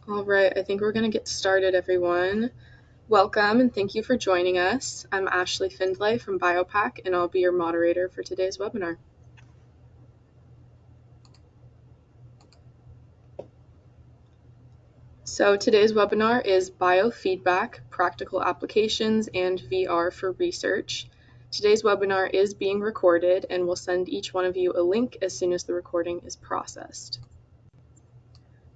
All right, I think we're going to get started, everyone. Welcome and thank you for joining us. I'm Ashley Findlay from BioPAC, and I'll be your moderator for today's webinar. So today's webinar is Biofeedback, Practical Applications, and VR for Research. Today's webinar is being recorded, and we'll send each one of you a link as soon as the recording is processed.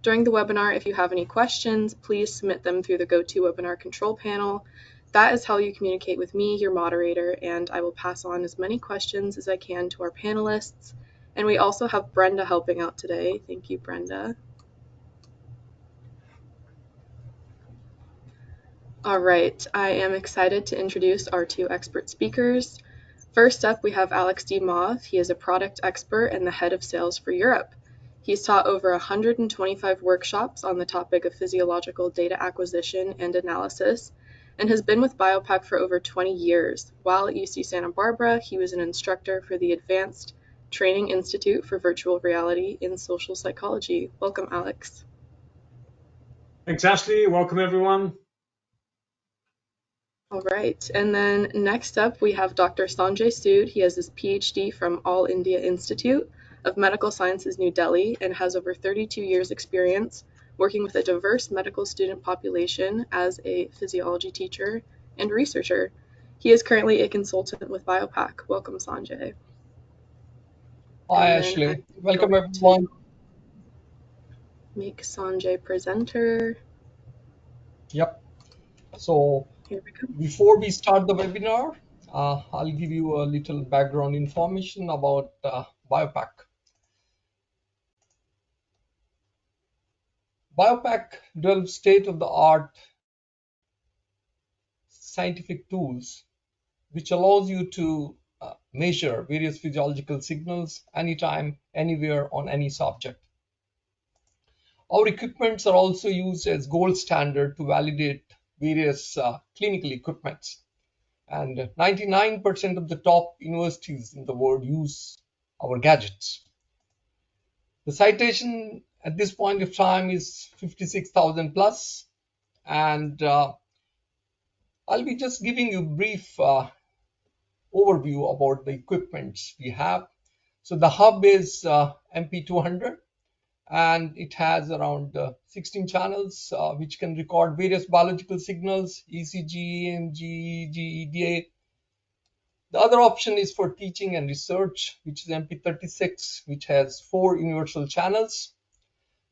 During the webinar, if you have any questions, please submit them through the GoToWebinar control panel. That is how you communicate with me, your moderator, and I will pass on as many questions as I can to our panelists. And we also have Brenda helping out today. Thank you, Brenda. All right, I am excited to introduce our two expert speakers. First up, we have Alex D. Mauve. He is a product expert and the head of sales for Europe. He's taught over 125 workshops on the topic of physiological data acquisition and analysis, and has been with BioPAC for over 20 years. While at UC Santa Barbara, he was an instructor for the Advanced Training Institute for Virtual Reality in Social Psychology. Welcome, Alex. Thanks, Ashley. Welcome, everyone. All right, and then next up we have Dr. Sanjay Sood. He has his PhD from All India Institute of Medical Sciences, New Delhi, and has over 32 years experience working with a diverse medical student population as a physiology teacher and researcher. He is currently a consultant with BioPAC. Welcome, Sanjay. Hi, Ashley. Welcome, everyone. Make Sanjay presenter. Yep. So here we go. Before we start the webinar, I'll give you a little background information about BioPAC. BioPAC develops state-of-the-art scientific tools which allows you to measure various physiological signals anytime, anywhere, on any subject. Our equipments are also used as gold standard to validate various clinical equipments. And 99% of the top universities in the world use our gadgets. The citation at this point of time is 56,000 plus. And I'll be just giving you a brief overview about the equipments we have. So the hub is MP200. And it has around 16 channels which can record various biological signals, ECG, EMG, EEG, EDA. The other option is for teaching and research, which is MP36, which has 4 universal channels.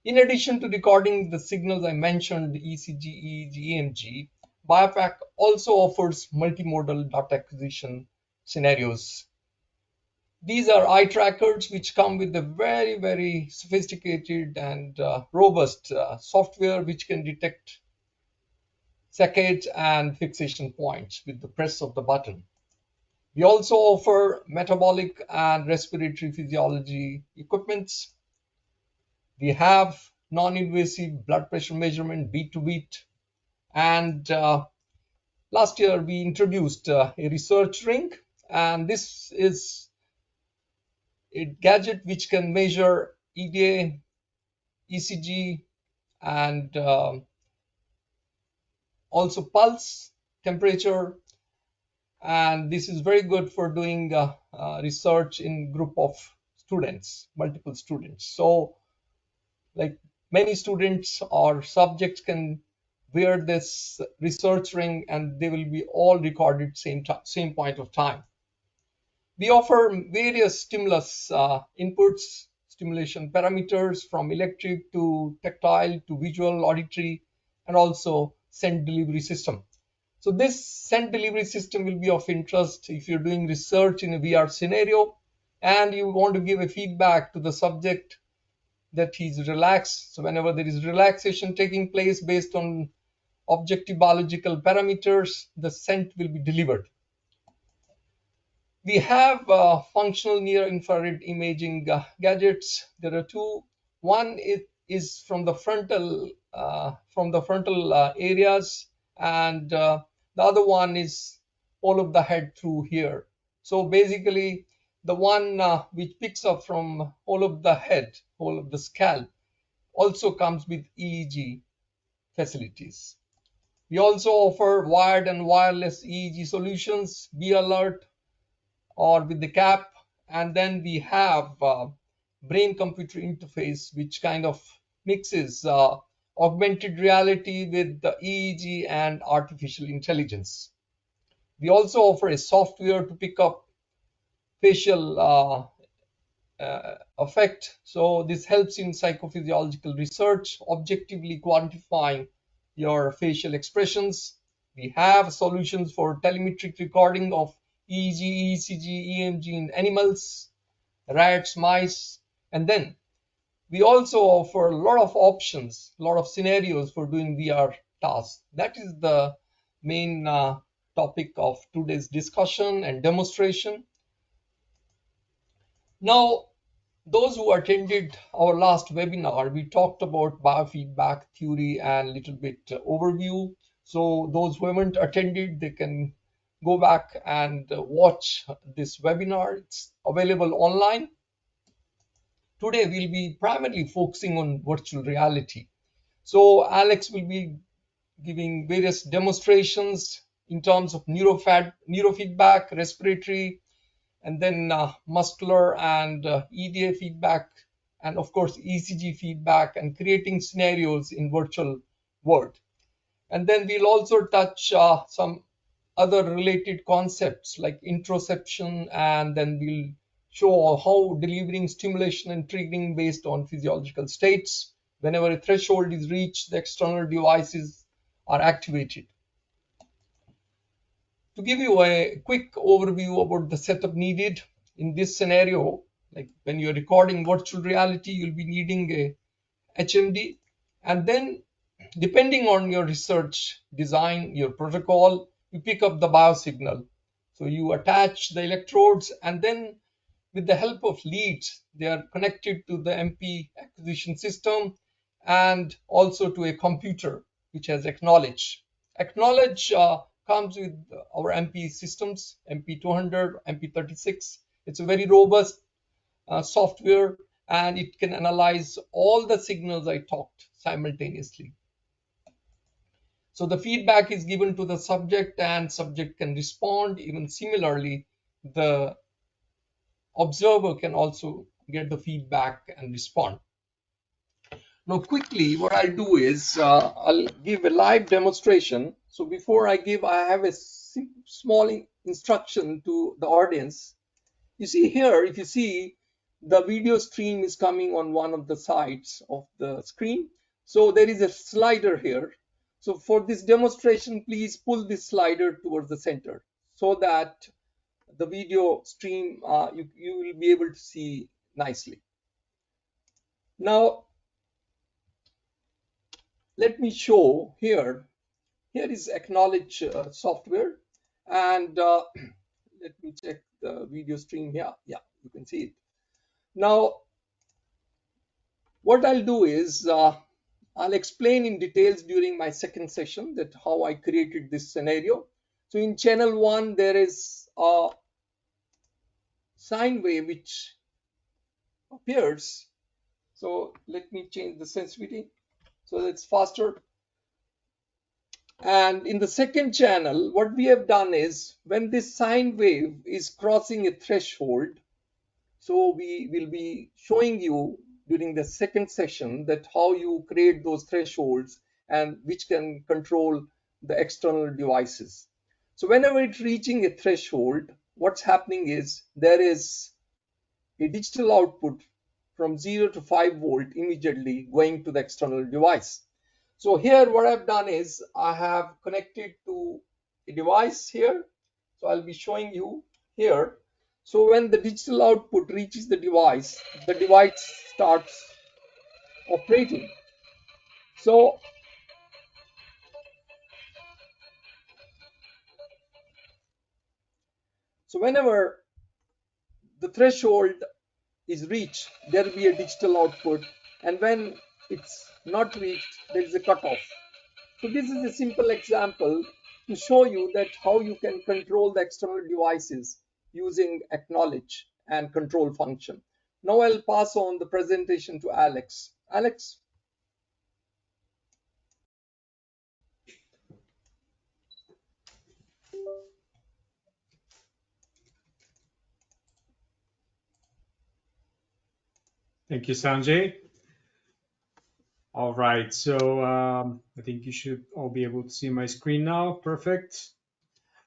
In addition to recording the signals I mentioned, ECG, EEG, EMG, BioPAC also offers multimodal data acquisition scenarios. These are eye trackers which come with a very, very sophisticated and robust software which can detect saccades and fixation points with the press of the button. We also offer metabolic and respiratory physiology equipments. We have non-invasive blood pressure measurement beat to beat. And last year we introduced a research ring, and this is a gadget which can measure EDA, ECG, and also pulse, temperature, and this is very good for doing research in group of students, multiple students. So like many students or subjects can wear this research ring and they will be all recorded same point of time. We offer various stimulus inputs, stimulation parameters from electric to tactile to visual, auditory, and also scent delivery system. So this scent delivery system will be of interest if you're doing research in a VR scenario and you want to give a feedback to the subject that he's relaxed. So whenever there is relaxation taking place based on objective biological parameters, the scent will be delivered. We have functional near-infrared imaging gadgets. There are 2. One is from the frontal areas, and the other one is all of the head through here. So basically, the one which picks up from all of the head, all of the scalp, also comes with EEG facilities. We also offer wired and wireless EEG solutions, Be Alert or with the cap, and then we have brain-computer interface, which kind of mixes augmented reality with the EEG and artificial intelligence. We also offer a software to pick up facial effect. So this helps in psychophysiological research, objectively quantifying your facial expressions. We have solutions for telemetric recording of EEG, ECG, EMG in animals, rats, mice, and then we also offer a lot of options, a lot of scenarios for doing VR tasks. That is the main topic of today's discussion and demonstration. Now, those who attended our last webinar, we talked about biofeedback theory and a little bit overview. So those who haven't attended, they can go back and watch this webinar. It's available online. Today, we'll be primarily focusing on virtual reality. So Alex will be giving various demonstrations in terms of neurofeedback, respiratory, and then muscular and EDA feedback, and of course ECG feedback, and creating scenarios in virtual world. And then we'll also touch some other related concepts like interoception, and then we'll show how delivering stimulation and triggering based on physiological states. Whenever a threshold is reached, the external devices are activated. To give you a quick overview about the setup needed in this scenario, like when you're recording virtual reality, you'll be needing a HMD, and then depending on your research design, your protocol, you pick up the biosignal. So you attach the electrodes, and then with the help of leads, they are connected to the MP acquisition system and also to a computer which has AcqKnowledge. AcqKnowledge comes with our MP systems, MP200, MP36. It's a very robust software, and it can analyze all the signals I talked simultaneously. So the feedback is given to the subject, and subject can respond. Even similarly, the observer can also get the feedback and respond. Now quickly, what I'll do is I'll give a live demonstration. So before I give, I have a small instruction to the audience. You see here, if you see, the video stream is coming on one of the sides of the screen. So there is a slider here. So for this demonstration, please pull this slider towards the center so that the video stream you will be able to see nicely. Now, let me show here. Here is AcqKnowledge software, and let me check the video stream here. Yeah, you can see it. Now, what I'll do is I'll explain in details during my second session that how I created this scenario. So in channel 1, there is a sine wave which appears. So let me change the sensitivity so that it's faster. And in the second channel, what we have done is when this sine wave is crossing a threshold, so we will be showing you during the second session that how you create those thresholds and which can control the external devices. So whenever it's reaching a threshold, what's happening is there is a digital output from 0 to 5 volt immediately going to the external device. So here what I've done is I have connected to a device here. So I'll be showing you here. So when the digital output reaches the device starts operating. So whenever the threshold is reached, there will be a digital output, and when it's not reached, there is a cutoff. So this is a simple example to show you that how you can control the external devices using AcqKnowledge and control function. Now I'll pass on the presentation to Alex. Alex. Thank you, Sanjay. All right, so I think you should all be able to see my screen now. Perfect.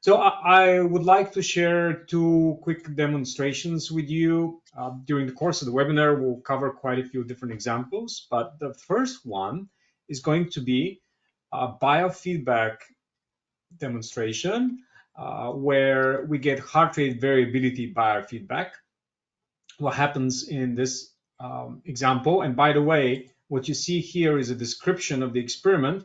So I would like to share two quick demonstrations with you. During the course of the webinar, we'll cover quite a few different examples, but the first one is going to be a biofeedback demonstration where we get heart rate variability biofeedback. What happens in this example, and by the way, what you see here is a description of the experiment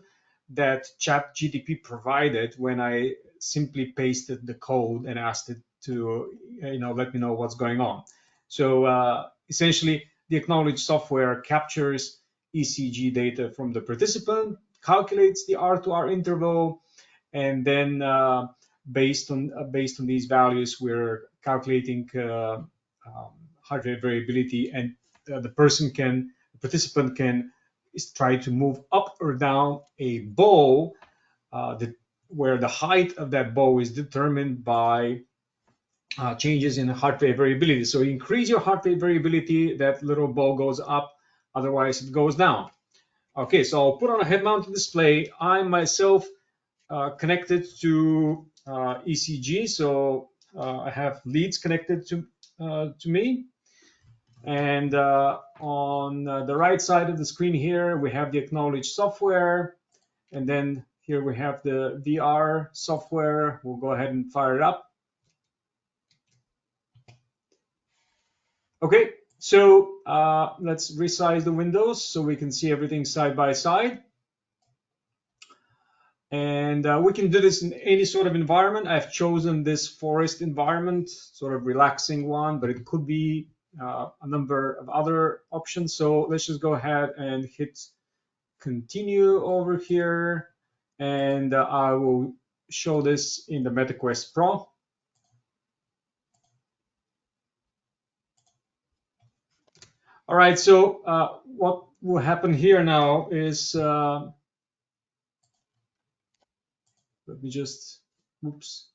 that ChatGPT provided when I simply pasted the code and asked it to let me know what's going on. So essentially, the AcqKnowledge software captures ECG data from the participant, calculates the R to R interval, and then based on these values, we're calculating heart rate variability, and the participant can try to move up or down a bow, where the height of that bow is determined by changes in heart rate variability. So you increase your heart rate variability, that little bow goes up, otherwise it goes down. Okay, so I'll put on a head-mounted display. I myself connected to ECG, so I have leads connected to me. And on the right side of the screen here, we have the AcqKnowledge software. And then here we have the VR software. We'll go ahead and fire it up. Okay, so let's resize the windows so we can see everything side by side. And we can do this in any sort of environment. I've chosen this forest environment, sort of relaxing one, but it could be a number of other options. So let's just go ahead and hit continue over here. And I will show this in the MetaQuest Pro. All right, so what will happen here now is, let me just, oops.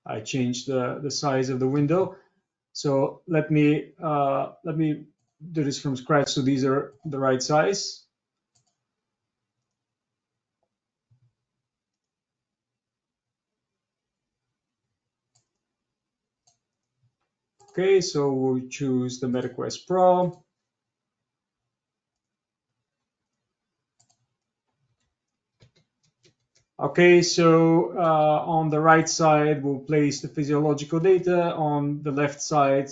I changed the size of the window. So let me do this from scratch. So these are the right size. Okay, so we'll choose the MetaQuest Pro. Okay, so on the right side, we'll place the physiological data. On the left side,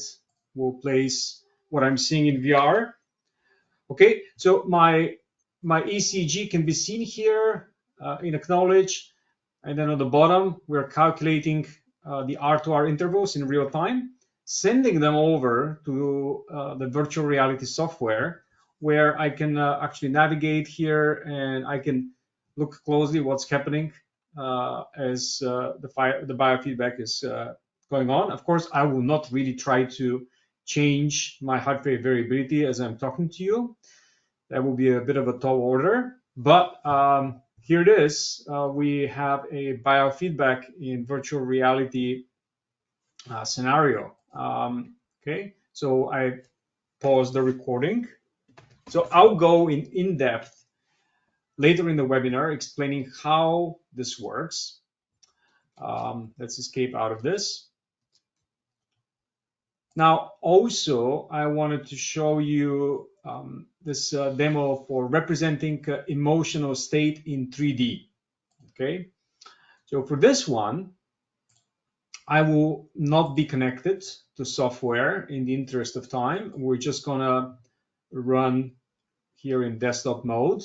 we'll place what I'm seeing in VR. Okay, so my ECG can be seen here in AcqKnowledge. And then on the bottom, we're calculating the R2R intervals in real time, sending them over to the virtual reality software, where I can actually navigate here and I can look closely what's happening as the biofeedback is going on. Of course, I will not really try to change my heart rate variability as I'm talking to you. That will be a bit of a tall order, but here it is. We have a biofeedback in virtual reality scenario. Okay, so I pause the recording. So I'll go in depth later in the webinar explaining how this works. Let's escape out of this. Now, also, I wanted to show you this demo for representing emotional state in 3D. Okay, so for this one, I will not be connected to software in the interest of time. We're just gonna run here in desktop mode.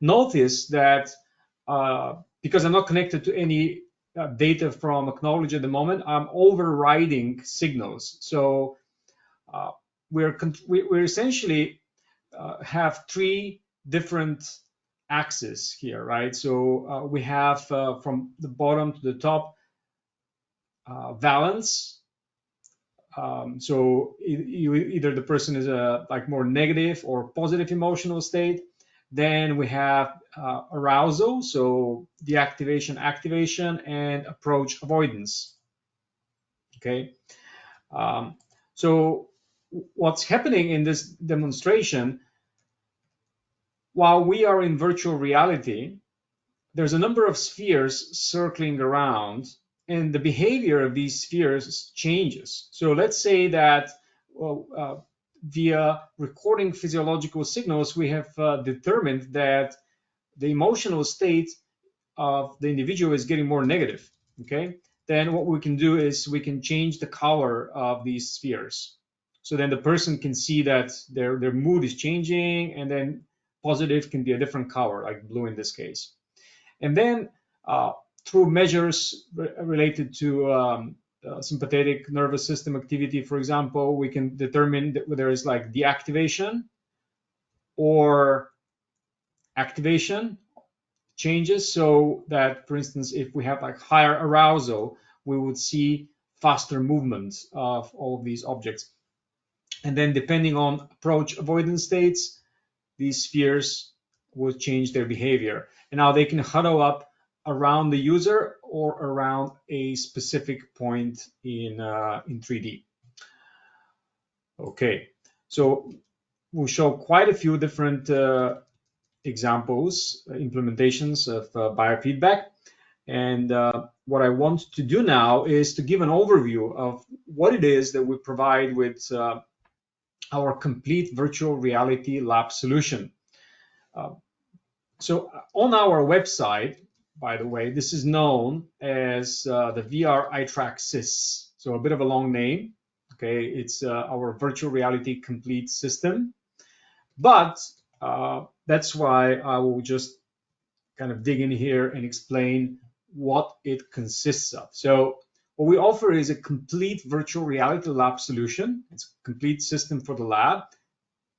Notice that because I'm not connected to any data from AcqKnowledge at the moment, I'm overriding signals. So we're essentially have three different axes here, right? So we have from the bottom to the top valence. So either the person is a like more negative or positive emotional state. Then we have arousal, so deactivation, activation, and approach avoidance. Okay, so what's happening in this demonstration, while we are in virtual reality, there's a number of spheres circling around, and the behavior of these spheres changes. So let's say that via recording physiological signals, we have determined that the emotional state of the individual is getting more negative. Okay, then what we can do is we can change the color of these spheres. So then the person can see that their mood is changing, and then positive can be a different color, like blue in this case. And then through measures related to sympathetic nervous system activity, for example, we can determine that whether it's like deactivation or activation changes, so that, for instance, if we have like higher arousal, we would see faster movement of all of these objects. And then depending on approach avoidance states, these spheres will change their behavior. And now they can huddle up around the user or around a specific point in 3D. Okay, so we'll show quite a few different examples, implementations of biofeedback. And what I want to do now is to give an overview of what it is that we provide with our complete virtual reality lab solution. So on our website, by the way, this is known as the VR Eye Track SIS. So a bit of a long name. Okay, it's our virtual reality complete system. But that's why I will just kind of dig in here and explain what it consists of. So what we offer is a complete virtual reality lab solution. It's a complete system for the lab.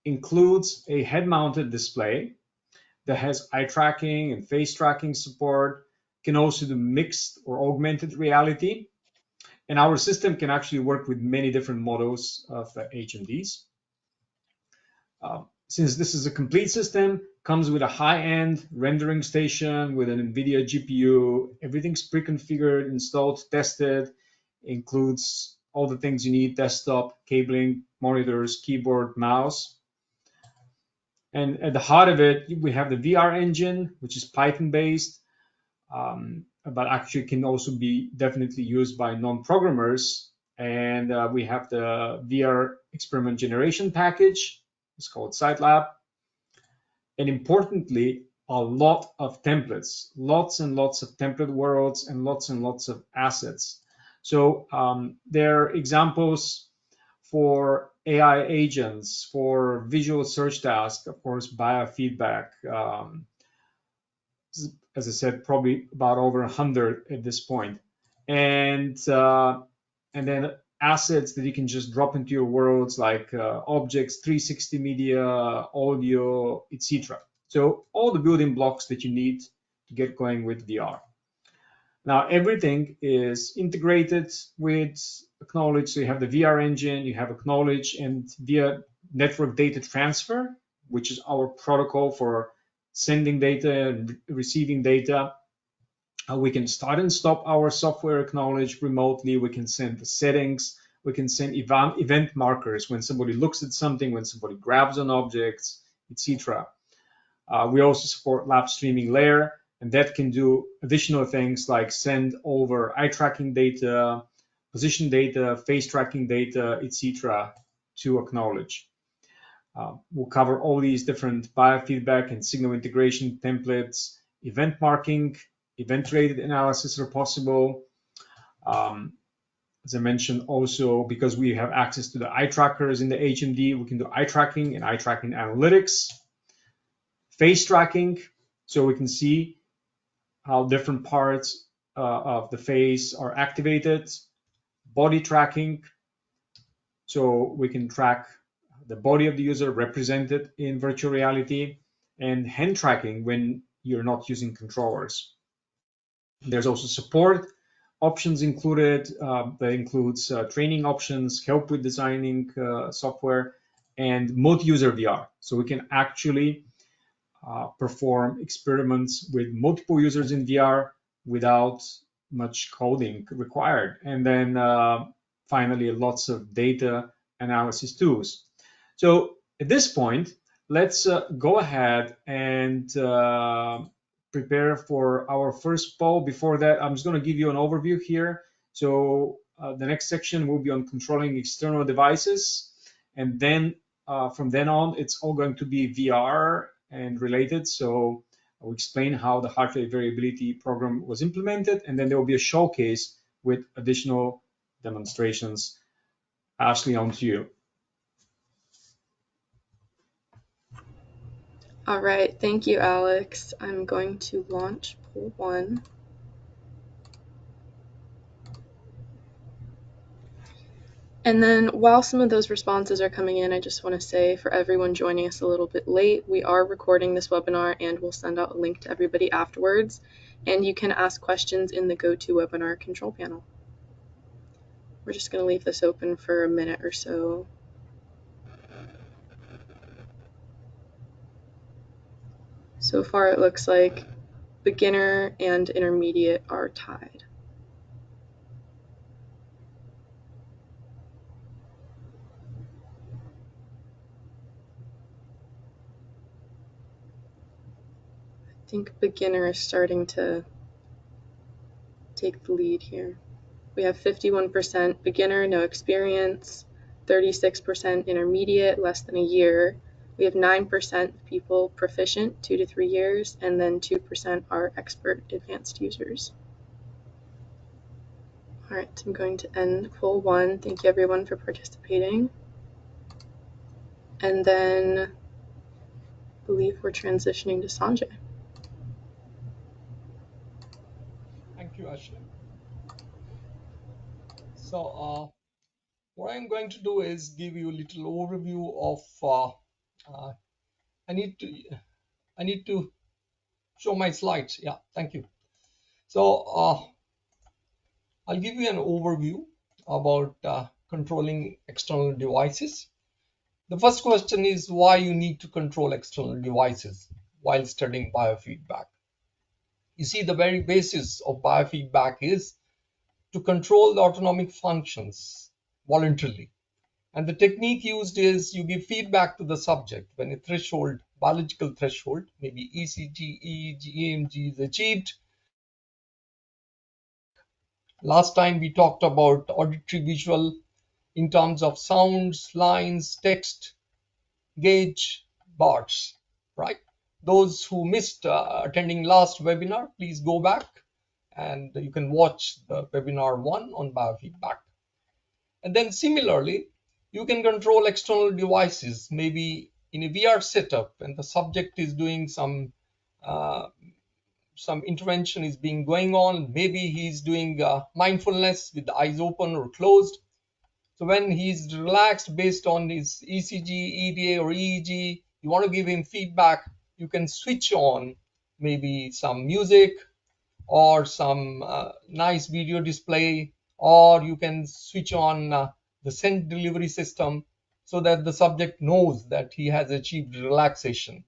Includes a head-mounted display that has eye tracking and face tracking support, can also do mixed or augmented reality. And our system can actually work with many different models of HMDs. Since this is a complete system, comes with a high-end rendering station with an NVIDIA GPU. Everything's pre-configured, installed, tested, includes all the things you need: desktop, cabling, monitors, keyboard, mouse. And at the heart of it, we have the VR engine, which is Python-based, but actually can also be definitely used by non-programmers. And we have the VR experiment generation package. It's called SiteLab. And importantly, a lot of templates, lots and lots of template worlds and lots of assets. So there are examples for AI agents, for visual search tasks, of course, biofeedback. As I said, probably about over 100 at this point. And then assets that you can just drop into your worlds, like objects, 360 media, audio, etc. So all the building blocks that you need to get going with VR. Now everything is integrated with AcqKnowledge. So you have the VR engine, you have AcqKnowledge, and via network data transfer, which is our protocol for sending data and receiving data. We can start and stop our software AcqKnowledge remotely. We can send the settings. We can send event markers when somebody looks at something, when somebody grabs on objects, etc. We also support lab streaming layer, and that can do additional things like send over eye tracking data, position data, face tracking data, etc. to AcqKnowledge. We'll cover all these different biofeedback and signal integration templates, event marking, event-related analysis are possible. As I mentioned, also because we have access to the eye trackers in the HMD, we can do eye tracking and eye tracking analytics. Face tracking, so we can see how different parts of the face are activated. Body tracking, so we can track the body of the user represented in virtual reality. And hand tracking when you're not using controllers. There's also support options included. That includes training options, help with designing software, and multi-user VR. So we can actually perform experiments with multiple users in VR without much coding required. And then finally, lots of data analysis tools. So at this point, let's go ahead and prepare for our first poll. Before that, I'm just going to give you an overview here. So the next section will be on controlling external devices. And then from then on, it's all going to be VR and related. So I'll explain how the heart rate variability program was implemented. And then there will be a showcase with additional demonstrations. Ashley, on to you. All right, thank you, Alex. I'm going to launch poll 1. And then while some of those responses are coming in, I just want to say for everyone joining us a little bit late, we are recording this webinar and we'll send out a link to everybody afterwards. And you can ask questions in the GoToWebinar control panel. We're just going to leave this open for a minute or so. So far it looks like beginner and intermediate are tied. I think beginner is starting to take the lead here. We have 51% beginner, no experience, 36% intermediate, less than a year. We have 9% people proficient, 2 to 3 years, and then 2% are expert advanced users. All right, I'm going to end poll 1. Thank you everyone for participating. And then I believe we're transitioning to Sanjay. Thank you, Ashley. So what I'm going to do is give you a little overview of I need to show my slides. Yeah, thank you. So I'll give you an overview about controlling external devices. The first question is why you need to control external devices while studying biofeedback. You see, the very basis of biofeedback is to control the autonomic functions voluntarily. And the technique used is you give feedback to the subject when a threshold, biological threshold, maybe ECG, EEG, EMG is achieved. Last time we talked about auditory visual in terms of sounds, lines, text, gauge, bars, right? Those who missed attending last webinar, please go back and you can watch the webinar 1 on biofeedback. And then similarly, you can control external devices, maybe in a VR setup when the subject is doing some intervention is being going on. Maybe he's doing mindfulness with the eyes open or closed. So when he's relaxed based on his ECG, EDA or EEG, you want to give him feedback, you can switch on maybe some music or some nice video display, or you can switch on the scent delivery system so that the subject knows that he has achieved relaxation.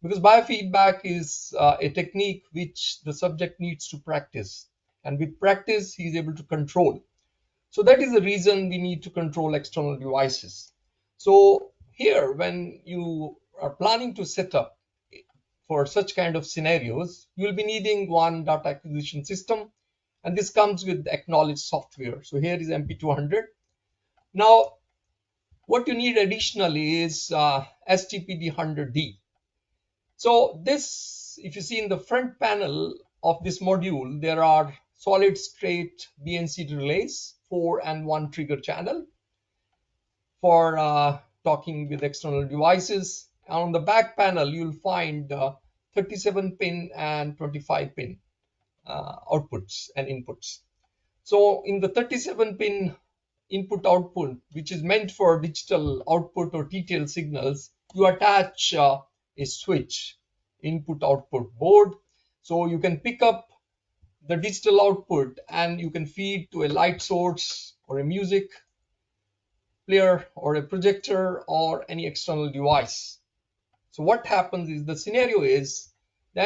Because biofeedback is a technique which the subject needs to practice. And with practice, he is able to control. So that is the reason we need to control external devices. So here, when you are planning to set up for such kind of scenarios, you will be needing one data acquisition system. And this comes with the AcqKnowledge software. So here is MP200. Now, what you need additionally is STPD100D. So this, if you see in the front panel of this module, there are solid state BNC relays, 4 and 1 trigger channel for talking with external devices. And on the back panel, you'll find 37 pin and 25 pin outputs and inputs. So in the 37 pin input output, which is meant for digital output or TTL signals, you attach a switch input output board. So you can pick up the digital output and you can feed to a light source or a music player or a projector or any external device. So what happens is the scenario is the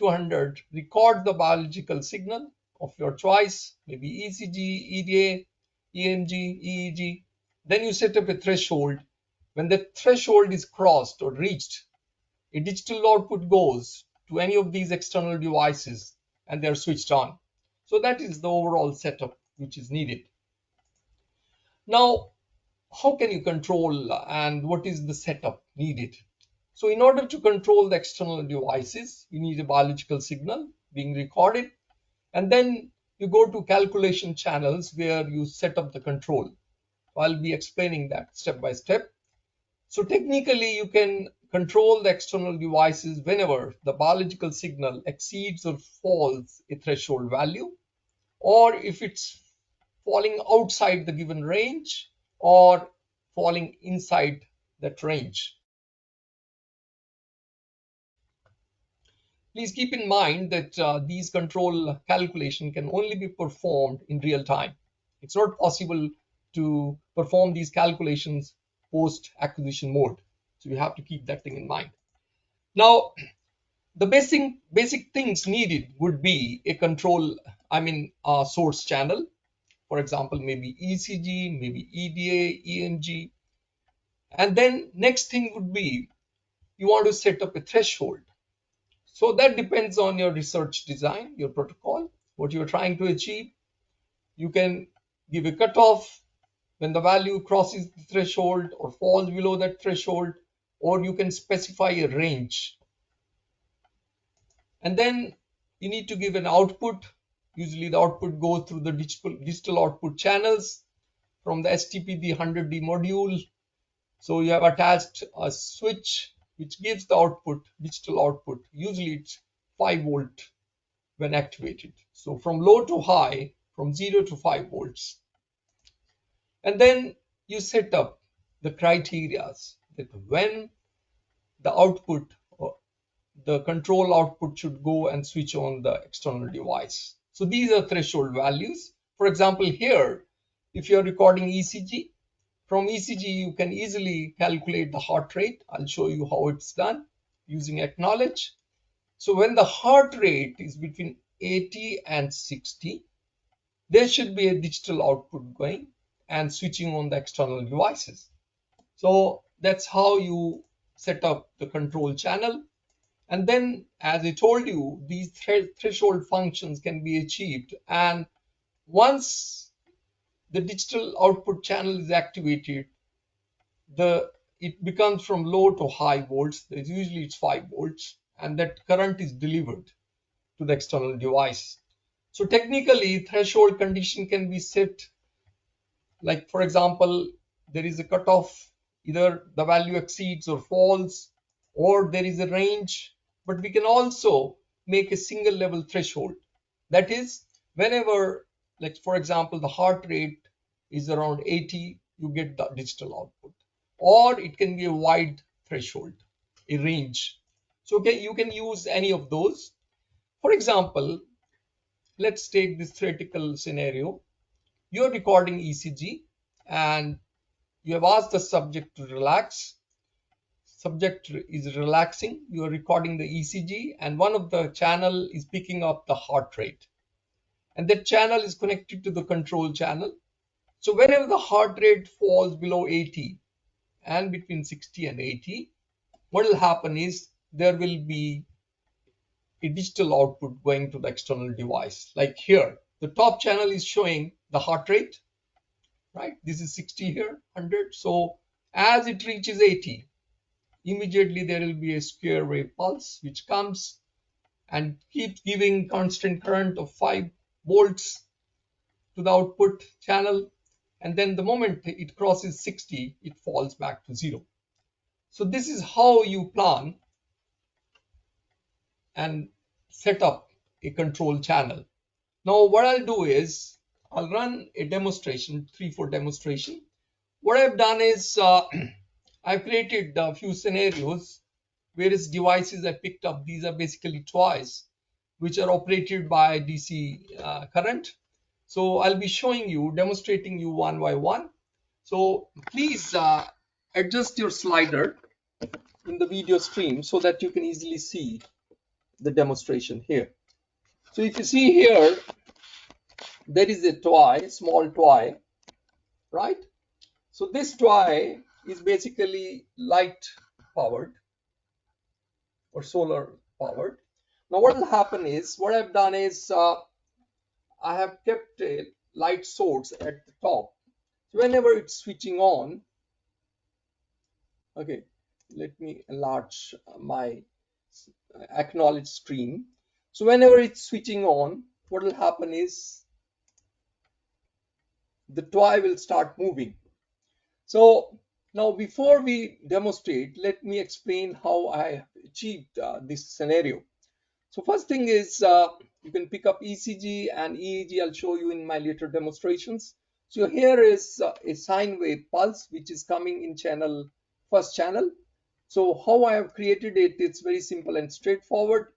MP200 record the biological signal of your choice, maybe ECG, EDA, EMG, EEG, Then you set up a threshold. When the threshold is crossed or reached, a digital output goes to any of these external devices and they're switched on. So that is the overall setup which is needed. Now, how can you control and what is the setup needed? So in order to control the external devices, you need a biological signal being recorded, and then you go to calculation channels where you set up the control. I'll be explaining that step by step. So technically, you can control the external devices whenever the biological signal exceeds or falls a threshold value, or if it's falling outside the given range or falling inside that range. Please keep in mind that these control calculation can only be performed in real time. It's not possible to perform these calculations post acquisition mode. So you have to keep that thing in mind. Now, the basic things needed would be a control, source channel. For example, maybe ECG, maybe EDA, EMG. And then next thing would be you want to set up a threshold. So that depends on your research design, your protocol, what you're trying to achieve. You can give a cutoff when the value crosses the threshold or falls below that threshold, or you can specify a range. And then you need to give an output. Usually the output goes through the digital output channels from the STP-100D module. So you have attached a switch which gives the output, digital output. Usually it's 5 volt when activated. So from low to high, from 0 to 5 volts. And then you set up the criteria that when the output, the control output should go and switch on the external device. So these are threshold values. For example, here, if you're recording ECG, from ECG, you can easily calculate the heart rate. I'll show you how it's done using AcqKnowledge. So when the heart rate is between 80 and 60, there should be a digital output going and switching on the external devices. So that's how you set up the control channel. And then, as I told you, these threshold functions can be achieved. And once the digital output channel is activated, it becomes from low to high volts. Usually it's 5 volts, and that current is delivered to the external device. So technically, threshold condition can be set, like for example, there is a cutoff, either the value exceeds or falls, or there is a range, but we can also make a single level threshold. That is, whenever, like for example, the heart rate is around 80, you get the digital output. Or it can be a wide threshold, a range. So okay, you can use any of those. For example, let's take this theoretical scenario. You're recording ECG and you have asked the subject to relax. Subject is relaxing. You are recording the ECG and one of the channel is picking up the heart rate. And that channel is connected to the control channel. So whenever the heart rate falls below 80 and between 60 and 80, what will happen is there will be a digital output going to the external device. Like here, the top channel is showing the heart rate, right? This is 60 here, 100. So as it reaches 80, immediately there will be a square wave pulse which comes and keeps giving constant current of 5 volts to the output channel. And then the moment it crosses 60, it falls back to 0. So this is how you plan and set up a control channel. Now what I'll do is I'll run a demonstration, 3-4 demonstration. What I've done is I've created a few scenarios, various devices I picked up. These are basically toys which are operated by DC current. So I'll be showing you, demonstrating you one by one. So please adjust your slider in the video stream so that you can easily see the demonstration here. So if you see here, there is a toy, small toy, right? So this toy is basically light powered or solar powered. Now what will happen is, what I've done is I have kept a light source at the top. So whenever it's switching on, okay, let me enlarge my AcqKnowledge screen. So whenever it's switching on, what will happen is the toy will start moving. So now before we demonstrate, let me explain how I achieved this scenario. So first thing is you can pick up ECG and EEG. I'll show you in my later demonstrations. So here is a sine wave pulse which is coming in first channel. So how I have created it, it's very simple and straightforward.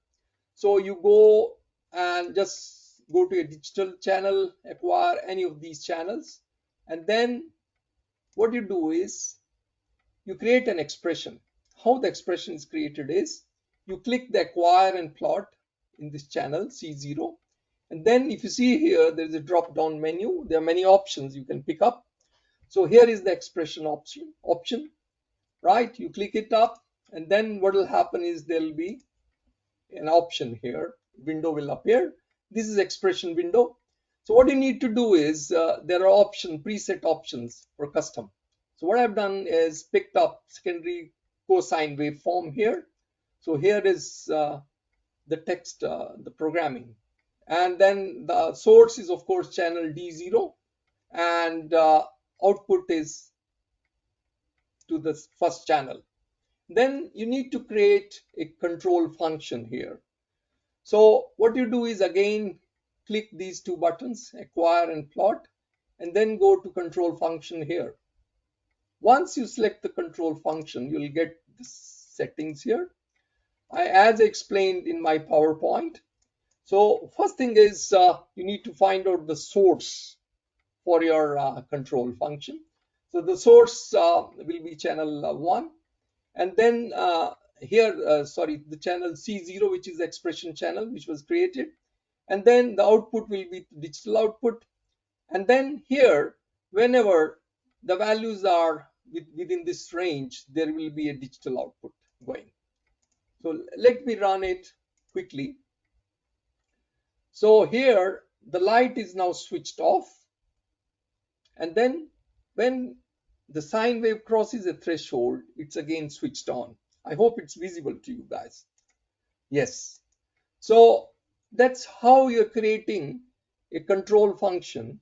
So you go and just go to a digital channel, acquire any of these channels, and then what you do is you create an expression. How the expression is created is you click the acquire and plot in this channel C0, and then if you see here there is a drop down menu. There are many options you can pick up. So here is the expression option, right? You click it up, and then what will happen is there will be an option here, window will appear. This is expression window. So what you need to do is there are preset options for custom. So what I've done is picked up secondary cosine waveform here. So here is the text, the programming, and then the source is of course channel D0, and output is to the first channel. Then you need to create a control function here. So what you do is again click these two buttons, acquire and plot, and then go to control function here. Once you select the control function, you'll get the settings here. As I explained in my PowerPoint. So first thing is you need to find out the source for your control function. So the source will be channel 1, and then the channel C0, which is the expression channel which was created, and then the output will be digital output. And then here, whenever the values are within this range, there will be a digital output going. So let me run it quickly. So here the light is now switched off, and then when the sine wave crosses a threshold, it's again switched on. I hope it's visible to you guys. Yes. So that's how you're creating a control function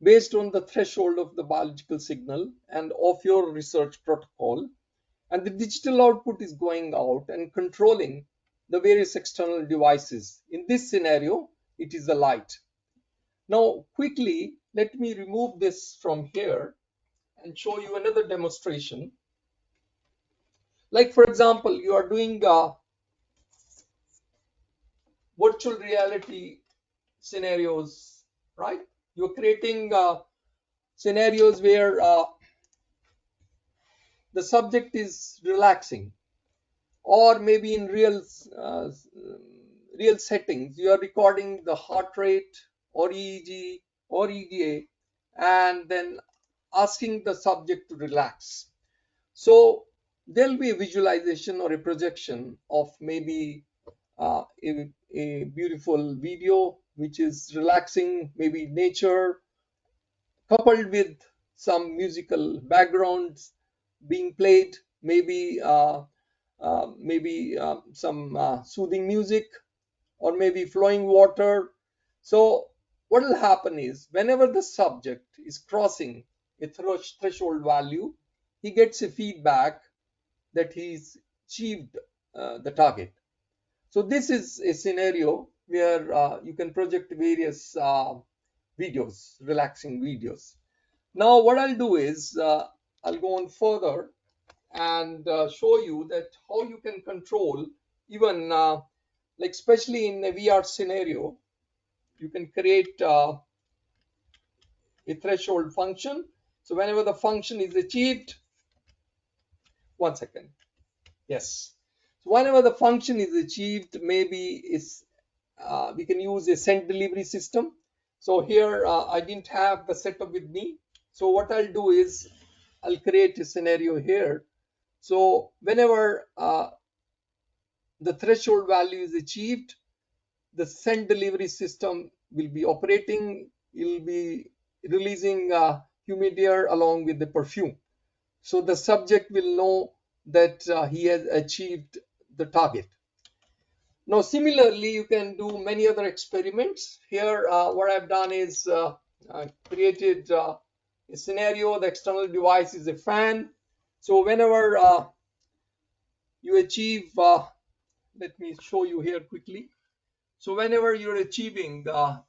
based on the threshold of the biological signal and of your research protocol. And the digital output is going out and controlling the various external devices. In this scenario, it is the light. Now, quickly, let me remove this from here and show you another demonstration. Like, for example, you are doing virtual reality scenarios, right? You're creating scenarios where the subject is relaxing, or maybe in real settings, you are recording the heart rate or EEG or EDA, and then asking the subject to relax. So there'll be a visualization or a projection of maybe a beautiful video which is relaxing, maybe nature, coupled with some musical backgrounds being played, maybe some soothing music, or maybe flowing water. So what will happen is whenever the subject is crossing a threshold value, he gets a feedback that he's achieved the target. So this is a scenario where you can project various videos, relaxing videos. Now what I'll do is I'll go on further and show you that how you can control even like especially in a VR scenario, you can create a threshold function. So whenever the function is achieved, one second. Yes. So whenever the function is achieved, maybe we can use a scent delivery system. So here I didn't have the setup with me. So what I'll do is I'll create a scenario here. So whenever the threshold value is achieved, the scent delivery system will be operating. It will be releasing humid air along with the perfume. So the subject will know that he has achieved the target. Now, similarly, you can do many other experiments. Here, what I've done is created a scenario. The external device is a fan. So whenever you achieve, let me show you here quickly. So whenever you're achieving the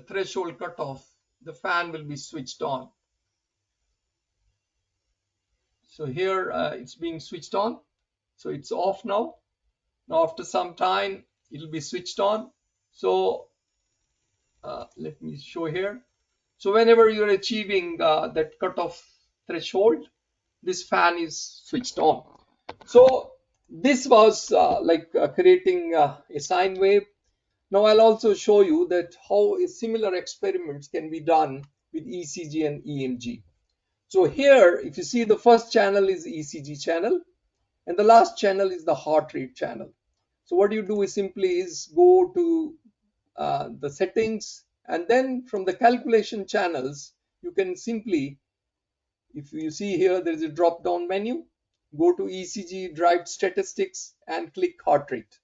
threshold cutoff, the fan will be switched on. So here it's being switched on. So it's off now. Now after some time, it'll be switched on. So let me show here. So whenever you're achieving that cutoff threshold, this fan is switched on. So this was creating a sine wave. Now I'll also show you that how similar experiments can be done with ECG and EMG. So here, if you see, the first channel is ECG channel and the last channel is the heart rate channel. So what you do is simply go to the settings, and then from the calculation channels, you can simply, if you see here, there is a drop down menu, go to ECG derived statistics and click heart rate.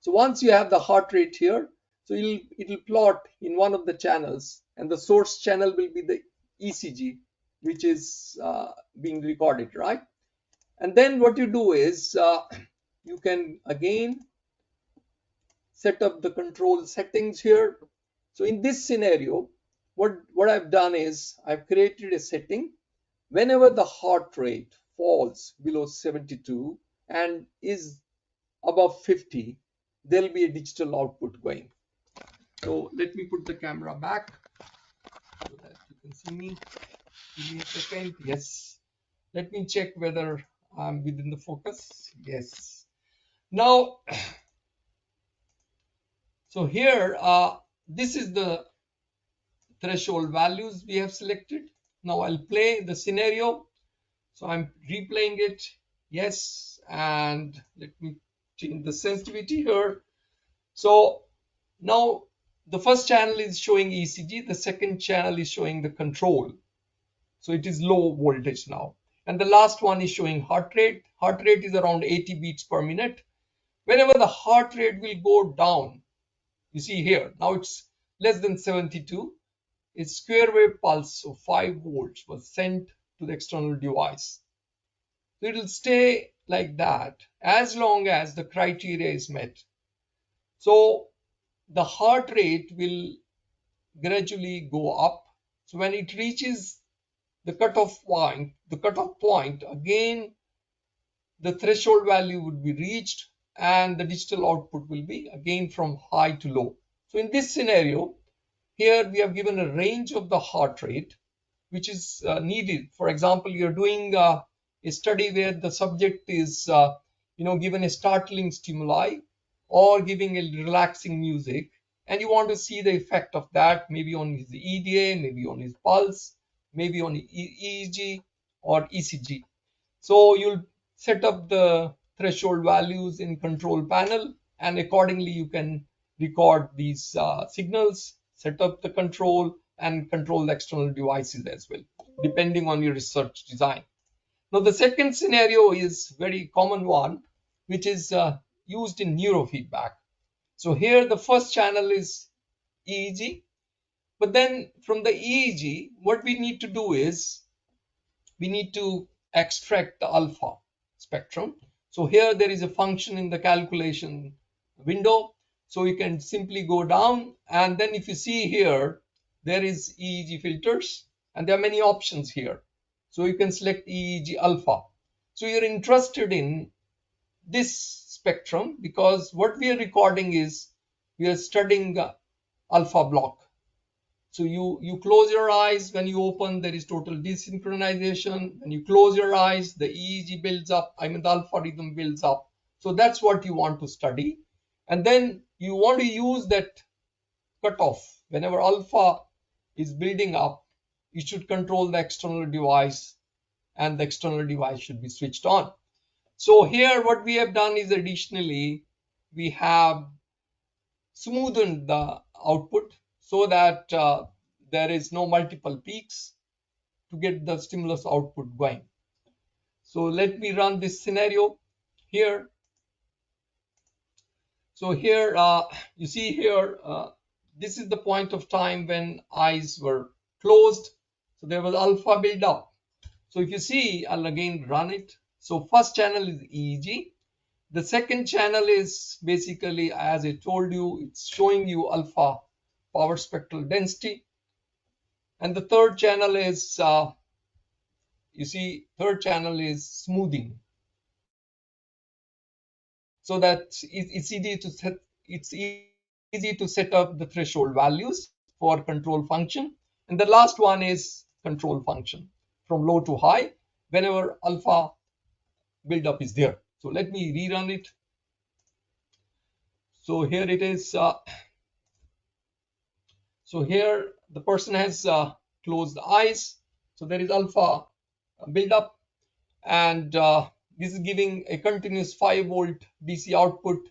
So once you have the heart rate here, so it'll plot in one of the channels, and the source channel will be the ECG, which is being recorded, right? And then what you do is you can again set up the control settings here. So in this scenario, what I've done is I've created a setting. Whenever the heart rate falls below 72 and is above 50, there'll be a digital output going. So let me put the camera back so that you can see me. Give me a second. Yes. Let me check whether I'm within the focus. Yes. Now, so here, this is the threshold values we have selected. Now I'll play the scenario. So I'm replaying it. Yes. And let me change the sensitivity here. So now the first channel is showing ECG. The second channel is showing the control. So it is low voltage now. And the last one is showing heart rate. Heart rate is around 80 beats per minute. Whenever the heart rate will go down, you see here, now it's less than 72. A square wave pulse of 5 volts was sent to the external device. So it will stay like that as long as the criteria is met. So the heart rate will gradually go up. So when it reaches the cutoff point, again, the threshold value would be reached and the digital output will be again from high to low. So in this scenario, here we have given a range of the heart rate, which is needed. For example, you're doing a study where the subject is, given a startling stimuli or giving a relaxing music, and you want to see the effect of that, maybe on his EDA, maybe on his pulse, maybe on EEG or ECG. So you'll set up the threshold values in control panel, and accordingly you can record these signals, set up the control, and control the external devices as well, depending on your research design. Now the second scenario is very common one, which is used in neurofeedback. So here the first channel is EEG, but then from the EEG, what we need to do is we need to extract the alpha spectrum. So here there is a function in the calculation window. So you can simply go down, and then if you see here, there is EEG filters, and there are many options here. So you can select EEG alpha. So you're interested in this spectrum because what we are recording is we are studying alpha block. So you close your eyes. When you open, there is total desynchronization. When you close your eyes, the EEG builds up. The alpha rhythm builds up. So that's what you want to study. And then you want to use that cutoff. Whenever alpha is building up, you should control the external device, and the external device should be switched on. So here what we have done is additionally we have smoothened the output so that there is no multiple peaks to get the stimulus output going. So let me run this scenario here. So here you see here this is the point of time when eyes were closed, so there was alpha buildup. So if you see, I'll again run it. So first channel is EEG. The second channel is basically, as I told you, it's showing you alpha power spectral density. And the third channel is, you see, third channel is smoothing. So that it's easy to set up the threshold values for control function. And the last one is control function from low to high whenever alpha buildup is there. So let me rerun it. So here it is. So here the person has closed the eyes. So there is alpha buildup, and this is giving a continuous 5-volt DC output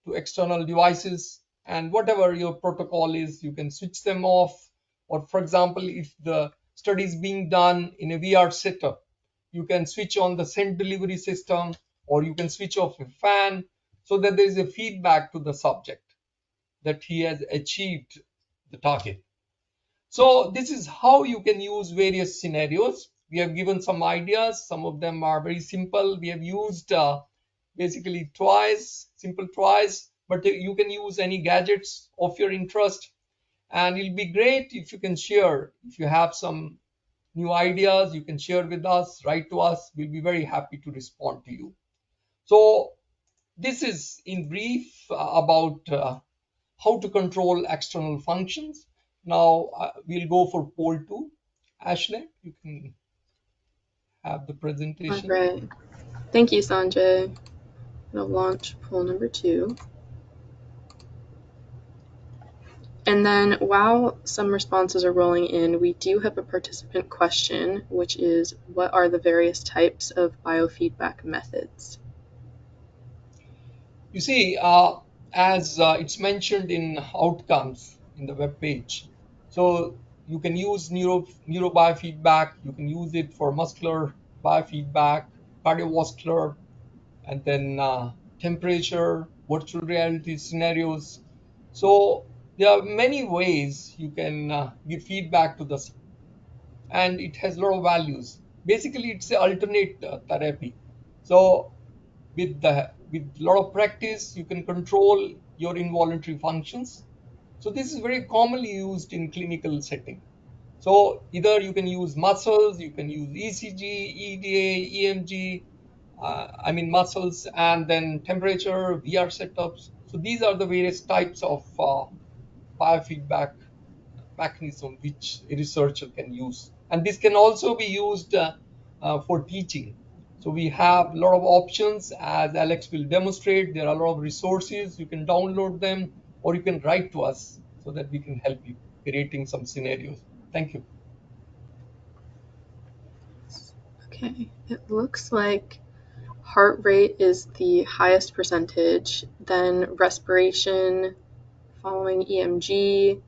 to external devices. And whatever your protocol is, you can switch them off. Or for example, if the study is being done in a VR setup, you can switch on the scent delivery system, or you can switch off a fan so that there is a feedback to the subject that he has achieved the target. So this is how you can use various scenarios. We have given some ideas. Some of them are very simple. We have used basically simple toys, but you can use any gadgets of your interest. And it'll be great if you can share. If you have some new ideas, you can share with us, write to us. We'll be very happy to respond to you. So this is in brief about how to control external functions. Now we'll go for poll 2. Ashley, you can have the All presentation. right. Thank you, Sanjay. I'll launch poll number 2. And then while some responses are rolling in, we do have a participant question, which is, what are the various types of biofeedback methods? You see, as it's mentioned in outcomes in the web page, so you can use neurobiofeedback, you can use it for muscular biofeedback, cardiovascular, and then temperature, virtual reality scenarios. So there are many ways you can give feedback to the, and it has a lot of values. Basically, it's an alternate therapy. So with a lot of practice, you can control your involuntary functions. So this is very commonly used in clinical setting. So either you can use muscles, you can use ECG, EDA, EMG, muscles, and then temperature, VR setups. So these are the various types of biofeedback mechanism which a researcher can use. And this can also be used for teaching. So we have a lot of options, as Alex will demonstrate. There are a lot of resources. You can download them, or you can write to us so that we can help you creating some scenarios. Thank you. Okay, it looks like heart rate is the highest percentage, then respiration, following EMG,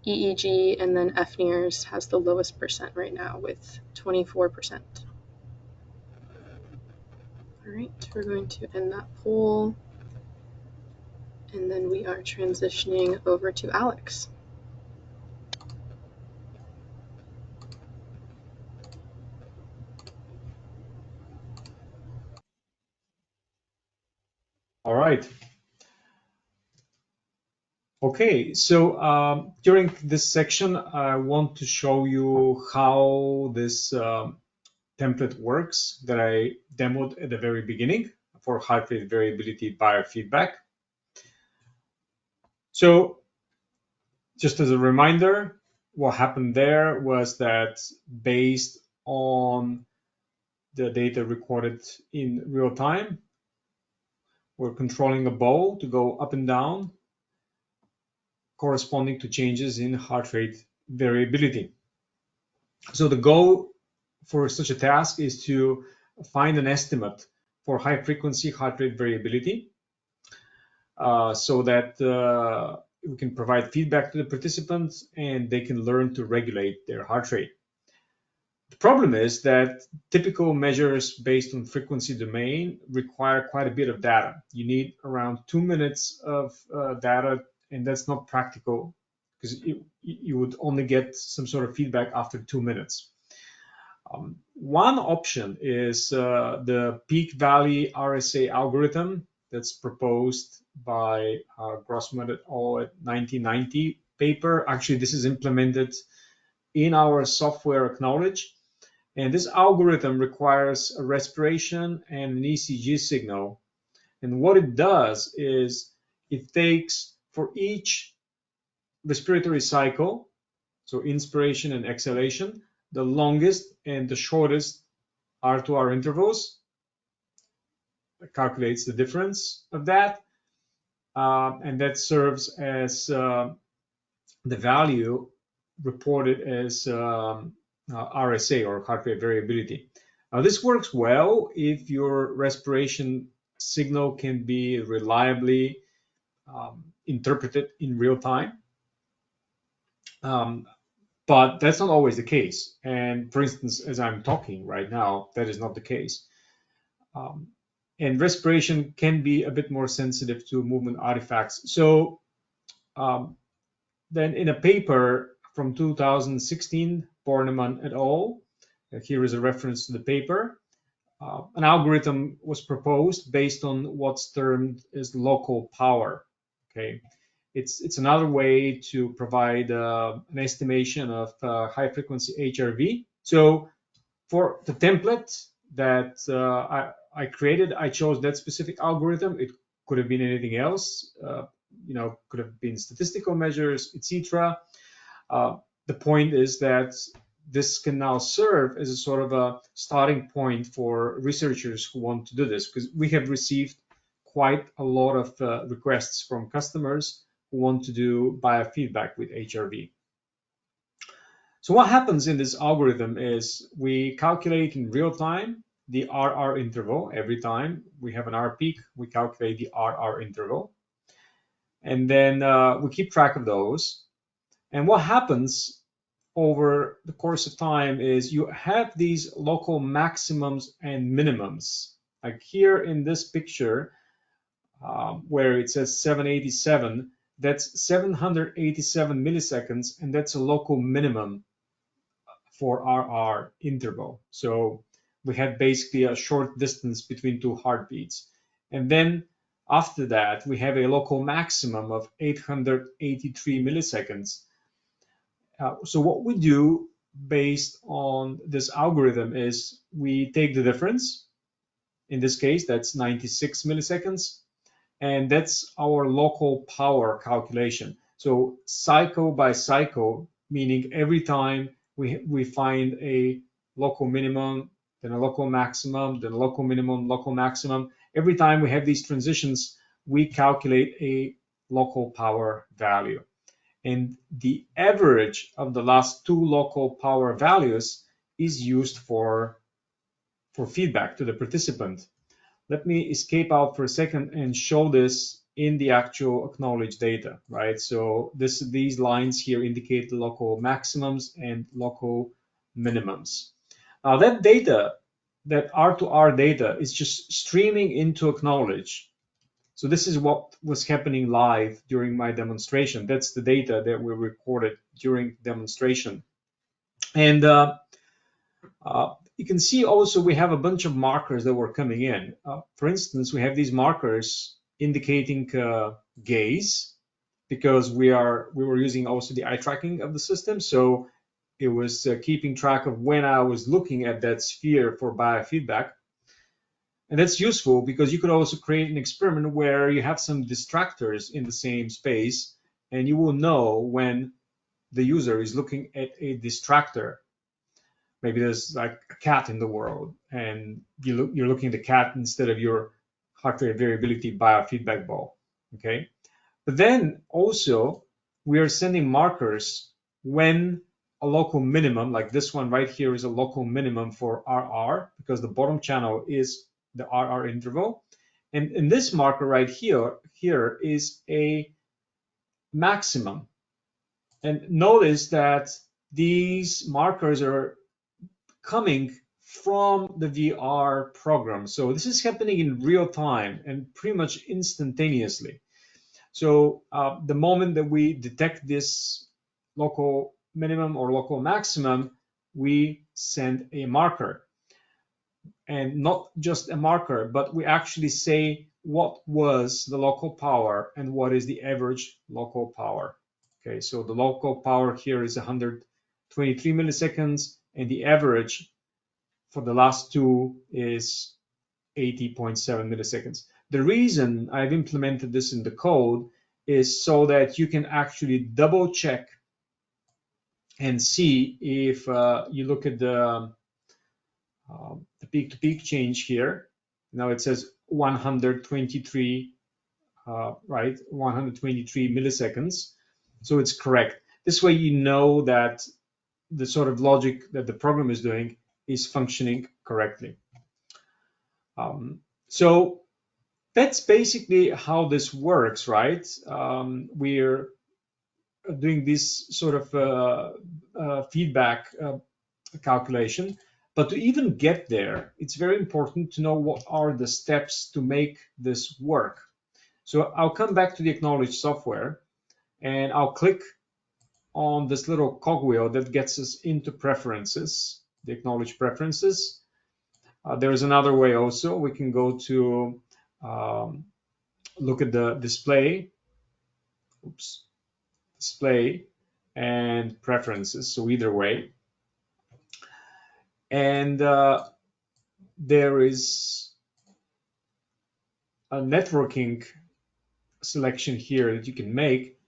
EEG, and then fNIRS has the lowest percent right now with 24%. All right, we're going to end that poll, and then we are transitioning over to Alex. All right. Okay, so during this section, I want to show you how this template works that I demoed at the very beginning for heart rate variability biofeedback. So just as a reminder, what happened there was that based on the data recorded in real time, we're controlling a bow to go up and down corresponding to changes in heart rate variability. So the goal for such a task is to find an estimate for high frequency heart rate variability, so that we can provide feedback to the participants and they can learn to regulate their heart rate. The problem is that typical measures based on frequency domain require quite a bit of data. You need around 2 minutes of data, and that's not practical because you would only get some sort of feedback after 2 minutes. One option is the peak valley RSA algorithm that's proposed by Grossman et al. At 1990 paper. Actually, this is implemented in our software AcqKnowledge. And this algorithm requires a respiration and an ECG signal. And what it does is it takes for each respiratory cycle, so inspiration and exhalation, the longest and the shortest R2R intervals, it calculates the difference of that, and that serves as the value reported as RSA, or heart rate variability. This works well if your respiration signal can be reliably interpreted in real time. But that's not always the case. And for instance, as I'm talking right now, that is not the case. And respiration can be a bit more sensitive to movement artifacts. So then in a paper from 2016, Bornemann et al., here is a reference to the paper, an algorithm was proposed based on what's termed as local power. Okay, it's another way to provide an estimation of high frequency HRV. So for the template that I created, I chose that specific algorithm. It could have been anything else, could have been statistical measures, etc. The point is that this can now serve as a sort of a starting point for researchers who want to do this, because we have received quite a lot of requests from customers who want to do biofeedback with HRV. So what happens in this algorithm is we calculate in real time the RR interval. Every time we have an R peak, we calculate the RR interval. And then we keep track of those. And what happens over the course of time is you have these local maximums and minimums. Like here in this picture, where it says 787, that's 787 milliseconds, and that's a local minimum for RR interval. So we had basically a short distance between two heartbeats. And then after that, we have a local maximum of 883 milliseconds. So what we do based on this algorithm is we take the difference. In this case, that's 96 milliseconds. And that's our local power calculation. So cycle by cycle, meaning every time we find a local minimum, then a local maximum, then a local minimum, local maximum. Every time we have these transitions, we calculate a local power value. And the average of the last two local power values is used for feedback to the participant. Let me escape out for a second and show this in the actual AcqKnowledge data, right? So these lines here indicate the local maximums and local minimums. Now that data, that R2R data, is just streaming into AcqKnowledge. So this is what was happening live during my demonstration. That's the data that we recorded during demonstration. And you can see also we have a bunch of markers that were coming in. For instance, we have these markers indicating gaze, because we were using also the eye tracking of the system. So it was keeping track of when I was looking at that sphere for biofeedback. And that's useful because you could also create an experiment where you have some distractors in the same space, and you will know when the user is looking at a distractor. Maybe there's like a cat in the world, and you're looking at the cat instead of your heart rate variability biofeedback ball. Okay, but then also we are sending markers when a local minimum, like this one right here is a local minimum for RR, because the bottom channel is the RR interval. And this marker right here is a maximum. And notice that these markers are coming from the VR program. So this is happening in real time and pretty much instantaneously. So the moment that we detect this local minimum or local maximum, we send a marker. And not just a marker, but we actually say what was the local power and what is the average local power. Okay, so the local power here is 123 milliseconds, and the average for the last two is 80.7 milliseconds. The reason I've implemented this in the code is so that you can actually double check and see if you look at the peak-to-peak change here. Now it says 123, right? 123 milliseconds. So it's correct. This way you know that the sort of logic that the program is doing is functioning correctly. So that's basically how this works, right? We're doing this sort of feedback calculation. But to even get there, it's very important to know what are the steps to make this work. So I'll come back to the AcqKnowledge software, and I'll click on this little cogwheel that gets us into preferences, the AcqKnowledge preferences. There is another way also. We can go to look at the display, display and preferences. So either way. And there is a networking selection here that you can make,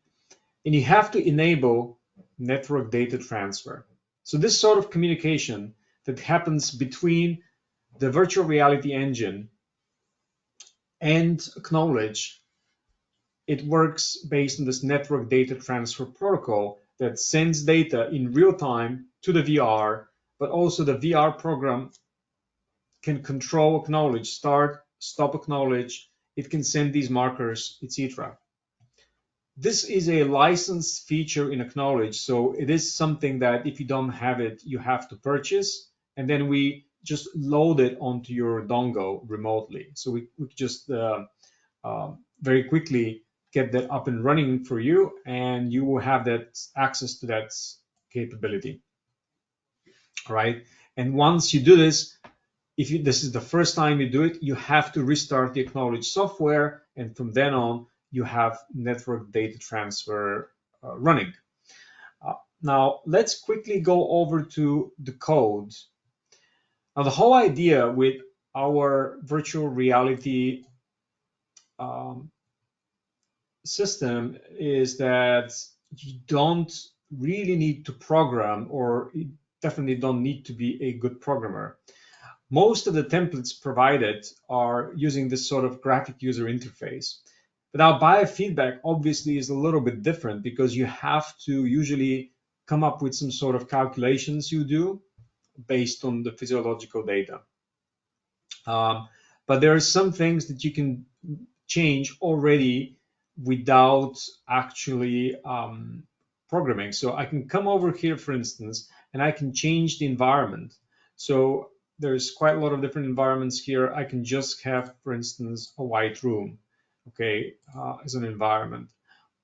and you have to enable network data transfer. So this sort of communication that happens between the virtual reality engine and AcqKnowledge, it works based on this network data transfer protocol that sends data in real time to the VR, but also the VR program can control AcqKnowledge, start, stop AcqKnowledge. It can send these markers, etc. This is a licensed feature in AcqKnowledge, so it is something that if you don't have it, you have to purchase, and then we just load it onto your dongle remotely. So we just very quickly get that up and running for you, and you will have that access to that capability. All right, and once you do this, if this is the first time you do it, you have to restart the AcqKnowledge software, and from then on, you have network data transfer running. Now, let's quickly go over to the code. Now, the whole idea with our virtual reality system is that you don't really need to program, or you definitely don't need to be a good programmer. Most of the templates provided are using this sort of graphic user interface. But now biofeedback obviously is a little bit different, because you have to usually come up with some sort of calculations you do based on the physiological data. But there are some things that you can change already without actually programming. So I can come over here, for instance, and I can change the environment. So there's quite a lot of different environments here. I can just have, for instance, a white room, okay, as an environment,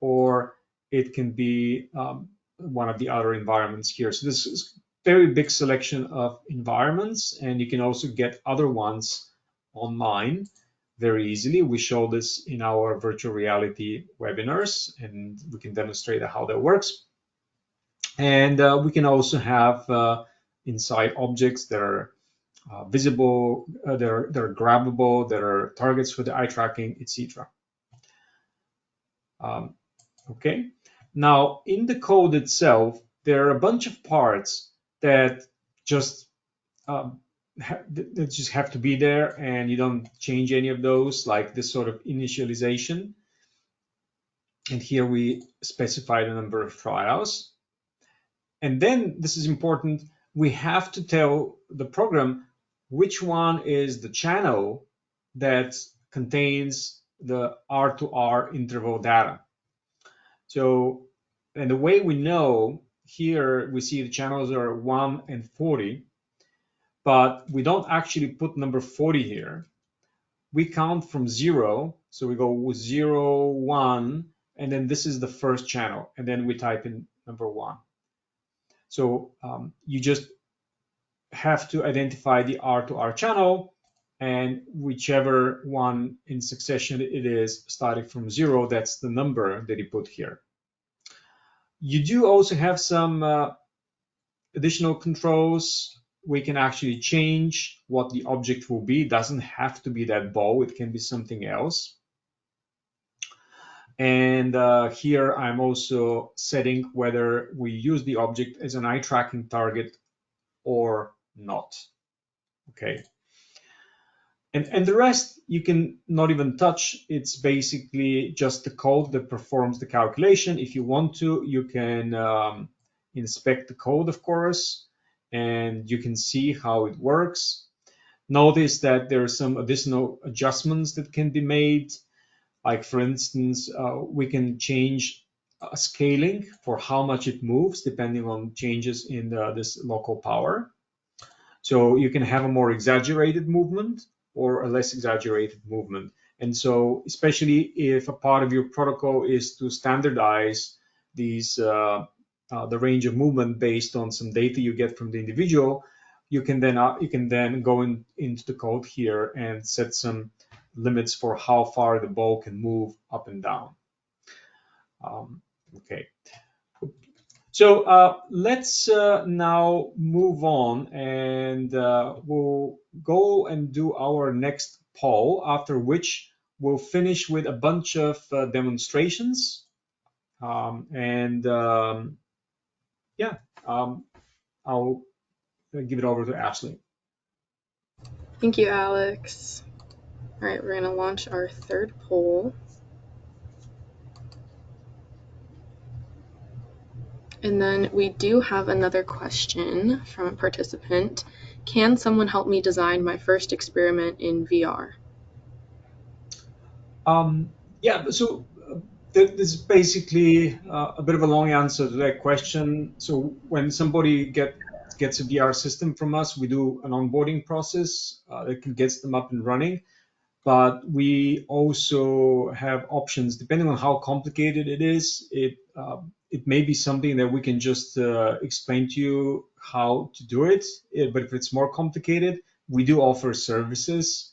or it can be one of the other environments here. So this is a very big selection of environments, and you can also get other ones online very easily. We show this in our virtual reality webinars, and we can demonstrate how that works. And we can also have inside objects that are visible, they're grabbable, that are targets for the eye tracking, etc. Okay. Now, in the code itself, there are a bunch of parts that just have to be there, and you don't change any of those, like this sort of initialization. And here we specify the number of trials. And then, this is important, we have to tell the program which one is the channel that contains the R2R interval data. So, and the way we know, here we see the channels are 1 and 40, but we don't actually put number 40 here. We count from 0, so we go with 0, 1, and then this is the first channel, and then we type in number 1. So you just have to identify the R2R channel, and whichever one in succession it is, starting from 0, that's the number that you put here. You do also have some additional controls. We can actually change what the object will be. It doesn't have to be that ball, it can be something else. And here I'm also setting whether we use the object as an eye tracking target or not. Okay. And the rest you can not even touch. It's basically just the code that performs the calculation. If you want to, you can inspect the code, of course, and you can see how it works. Notice that there are some additional adjustments that can be made. Like, for instance, we can change scaling for how much it moves depending on changes in this local power. So you can have a more exaggerated movement or a less exaggerated movement. And so, especially if a part of your protocol is to standardize these the range of movement based on some data you get from the individual, you can then go into the code here and set some limits for how far the ball can move up and down. Okay. So let's now move on, and we'll go and do our next poll, after which we'll finish with a bunch of demonstrations. I'll give it over to Ashley. Thank you, Alex. All right, we're going to launch our third poll. And then we do have another question from a participant. Can someone help me design my first experiment in VR? Yeah, so this is basically a bit of a long answer to that question. So when somebody gets a VR system from us, we do an onboarding process that gets them up and running. But we also have options depending on how complicated it is. It may be something that we can just explain to you how to do it. But if it's more complicated, we do offer services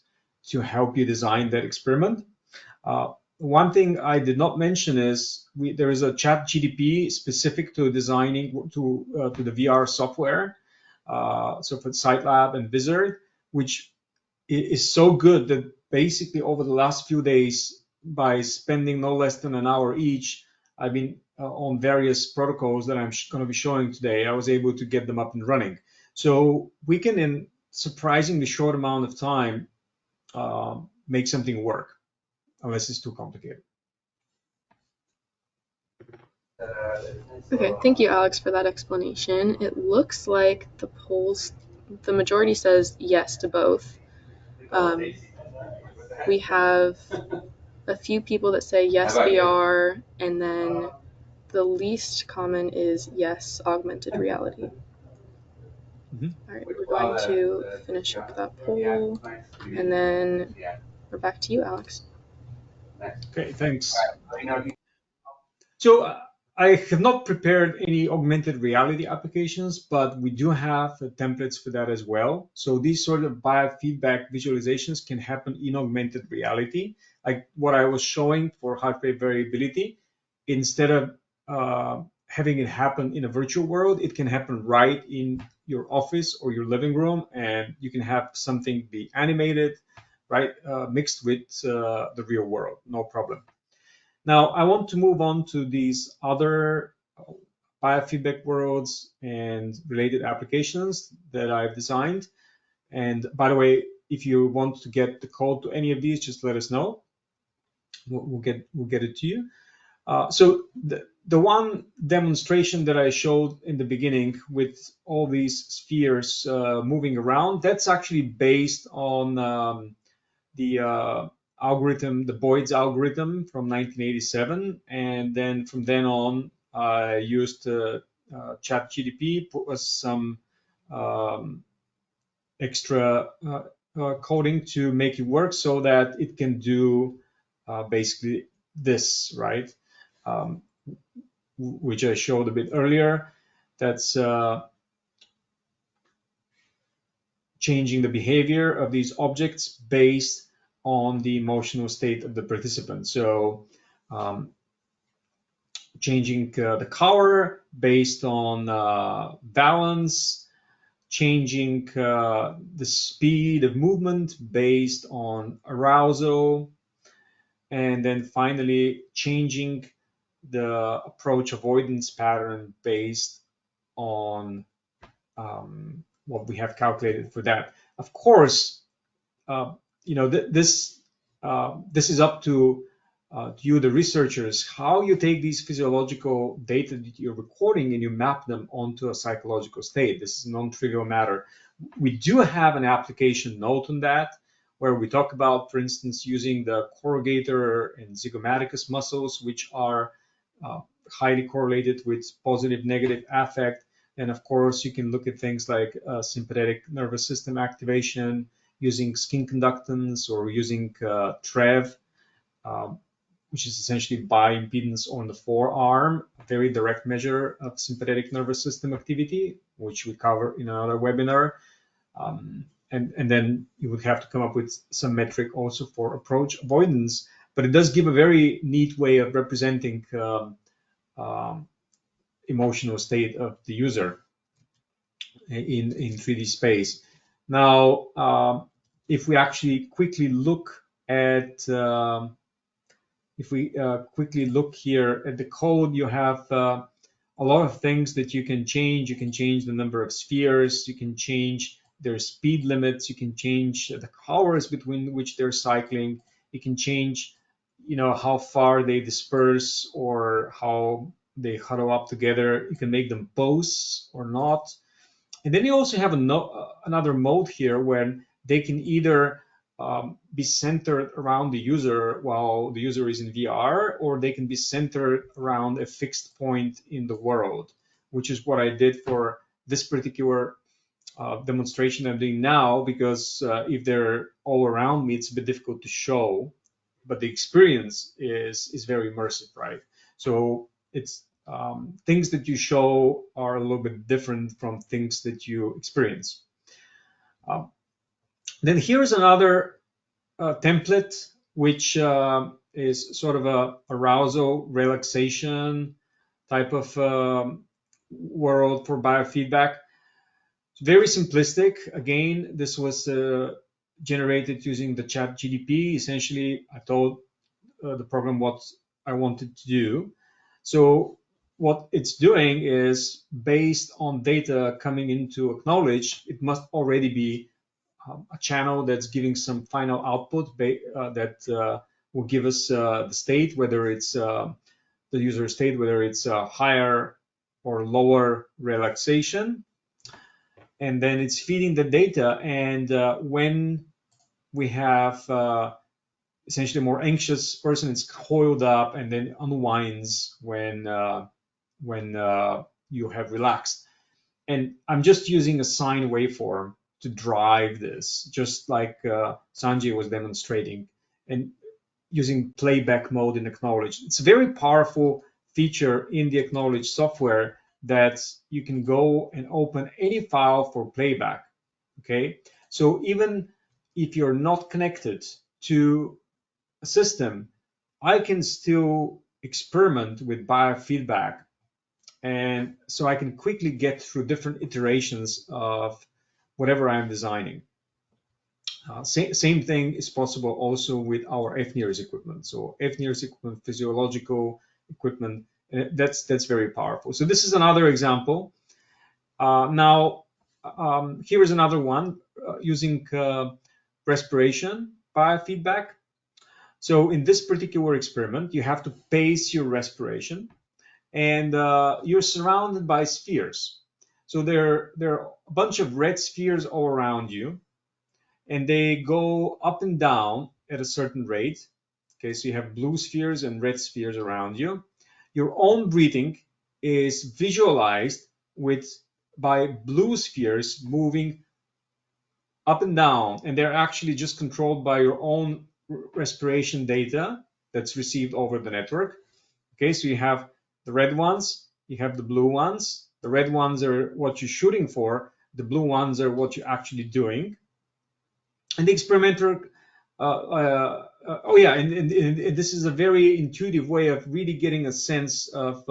to help you design that experiment. One thing I did not mention is there is a chat GDP specific to designing to the VR software. So for SiteLab and Wizard, which is so good that basically over the last few days, by spending no less than an hour each, I've been on various protocols that I'm going to be showing today. I was able to get them up and running. So we can, in surprisingly short amount of time, make something work, unless it's too complicated. Okay, thank you, Alex, for that explanation. It looks like the majority says yes to both. We have a few people that say yes VR, and then the least common is yes augmented reality. All right, we're going to finish up that poll, and then we're back to you, Alex. Okay, thanks. So I have not prepared any augmented reality applications, but we do have templates for that as well. So these sort of biofeedback visualizations can happen in augmented reality, like what I was showing for heart rate variability. Instead of having it happen in a virtual world, it can happen right in your office or your living room, and you can have something be animated, right, mixed with the real world, no problem. Now, I want to move on to these other biofeedback worlds and related applications that I've designed. And by the way, if you want to get the code to any of these, just let us know. We'll get it to you. So the one demonstration that I showed in the beginning with all these spheres moving around, that's actually based on the algorithm, the Boyd's algorithm from 1987. And then from then on, I used ChatGPT, put us some extra coding to make it work so that it can do basically this, right? Which I showed a bit earlier. That's changing the behavior of these objects based on the emotional state of the participant. So changing the color based on balance, changing the speed of movement based on arousal, and then finally changing the approach avoidance pattern based on what we have calculated for that. Of course, this is up to you, the researchers, how you take these physiological data that you're recording and you map them onto a psychological state. This is a non-trivial matter. We do have an application note on that, where we talk about, for instance, using the corrugator and zygomaticus muscles, which are highly correlated with positive, negative affect. And of course, you can look at things like sympathetic nervous system activation, using skin conductance, or using TREV, which is essentially bioimpedance on the forearm, a very direct measure of sympathetic nervous system activity, which we cover in another webinar. And then you would have to come up with some metric also for approach avoidance. But it does give a very neat way of representing emotional state of the user in 3D space. Now, if we actually quickly look at here at the code, you have a lot of things that you can change. You can change the number of spheres. You can change their speed limits. You can change the hours between which they're cycling. You can change, how far they disperse or how they huddle up together. You can make them pose or not. And then you also have another mode here when they can either be centered around the user while the user is in VR, or they can be centered around a fixed point in the world, which is what I did for this particular demonstration I'm doing now, because if they're all around me, it's a bit difficult to show, but the experience is very immersive, right? So it's things that you show are a little bit different from things that you experience. Then here's another template, which is sort of a arousal relaxation type of world for biofeedback. Very simplistic. Again, this was generated using the ChatGPT. Essentially, I told the program what I wanted to do. So what it's doing is, based on data coming into AcqKnowledge, it must already be a channel that's giving some final output that will give us the state, whether it's the user state, whether it's higher or lower relaxation. And then it's feeding the data. And when we have essentially a more anxious person, it's coiled up and then unwinds when you have relaxed. And I'm just using a sine waveform to drive this, just like Sanjay was demonstrating, and using playback mode in AcqKnowledge. It's a very powerful feature in the AcqKnowledge software that you can go and open any file for playback. Okay, so even if you're not connected to a system, I can still experiment with biofeedback, and so I can quickly get through different iterations of whatever I'm designing. Same thing is possible also with our fNIRS equipment. So fNIRS equipment, physiological equipment, that's very powerful. So this is another example. Now, here is another one using respiration biofeedback. So in this particular experiment, you have to pace your respiration, and you're surrounded by spheres. So there are a bunch of red spheres all around you, and they go up and down at a certain rate. Okay, so you have blue spheres and red spheres around you. Your own breathing is visualized by blue spheres moving up and down, and they're actually just controlled by your own respiration data that's received over the network. Okay, so you have the red ones, you have the blue ones. The red ones are what you're shooting for, the blue ones are what you're actually doing. And the experimenter, oh yeah, and this is a very intuitive way of really getting a sense of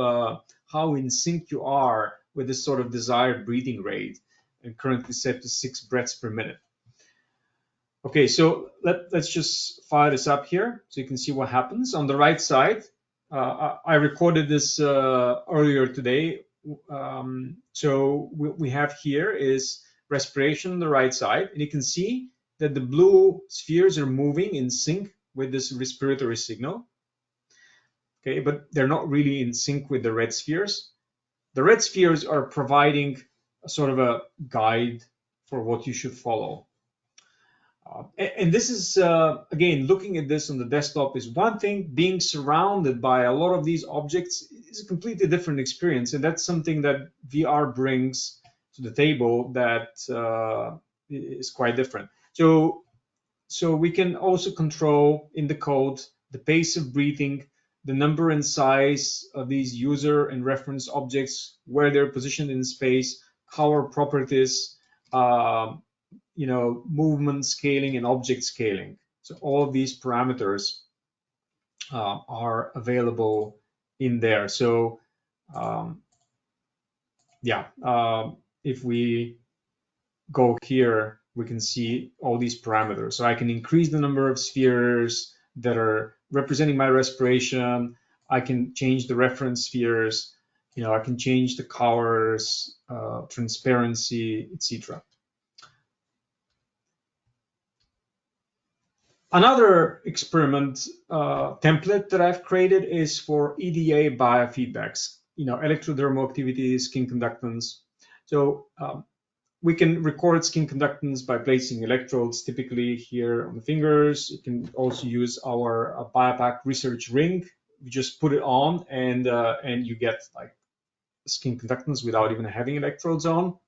how in sync you are with this sort of desired breathing rate, and currently set to 6 breaths per minute. Okay, so let's just fire this up here so you can see what happens. On the right side, I recorded this earlier today. So we have here is respiration on the right side, and you can see that the blue spheres are moving in sync with this respiratory signal. Okay, but they're not really in sync with the red spheres. The red spheres are providing a sort of a guide for what you should follow. And this is, again, looking at this on the desktop is one thing. Being surrounded by a lot of these objects is a completely different experience. And that's something that VR brings to the table that is quite different. So we can also control in the code the pace of breathing, the number and size of these user and reference objects, where they're positioned in space, color properties, movement scaling and object scaling. So all of these parameters are available in there. So if we go here, we can see all these parameters. So I can increase the number of spheres that are representing my respiration. I can change the reference spheres. I can change the colors, transparency, etc. Another experiment template that I've created is for EDA biofeedbacks, electrodermal activity, skin conductance. So we can record skin conductance by placing electrodes, typically here on the fingers. You can also use our BIOPAC research ring. You just put it on, and you get like skin conductance without even having electrodes on.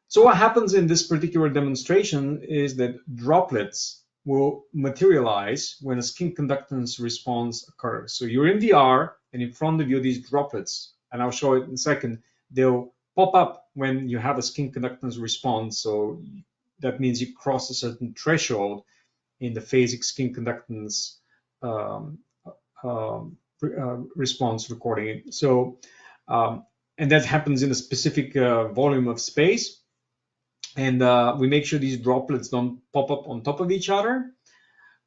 So what happens in this particular demonstration is that droplets will materialize when a skin conductance response occurs. So you're in VR, and in front of you these droplets, and I'll show it in a second, they'll pop up when you have a skin conductance response. So that means you cross a certain threshold in the phasic skin conductance response recording. So and that happens in a specific volume of space. And we make sure these droplets don't pop up on top of each other,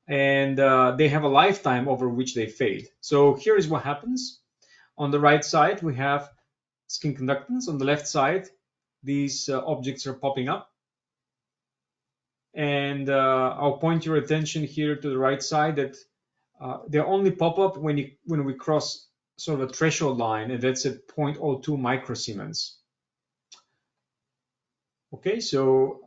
and they have a lifetime over which they fade. So here is what happens. On the right side, we have skin conductance. On the left side, these objects are popping up. And I'll point your attention here to the right side that they only pop up when we cross sort of a threshold line, and that's at 0.02 microsiemens. Okay, so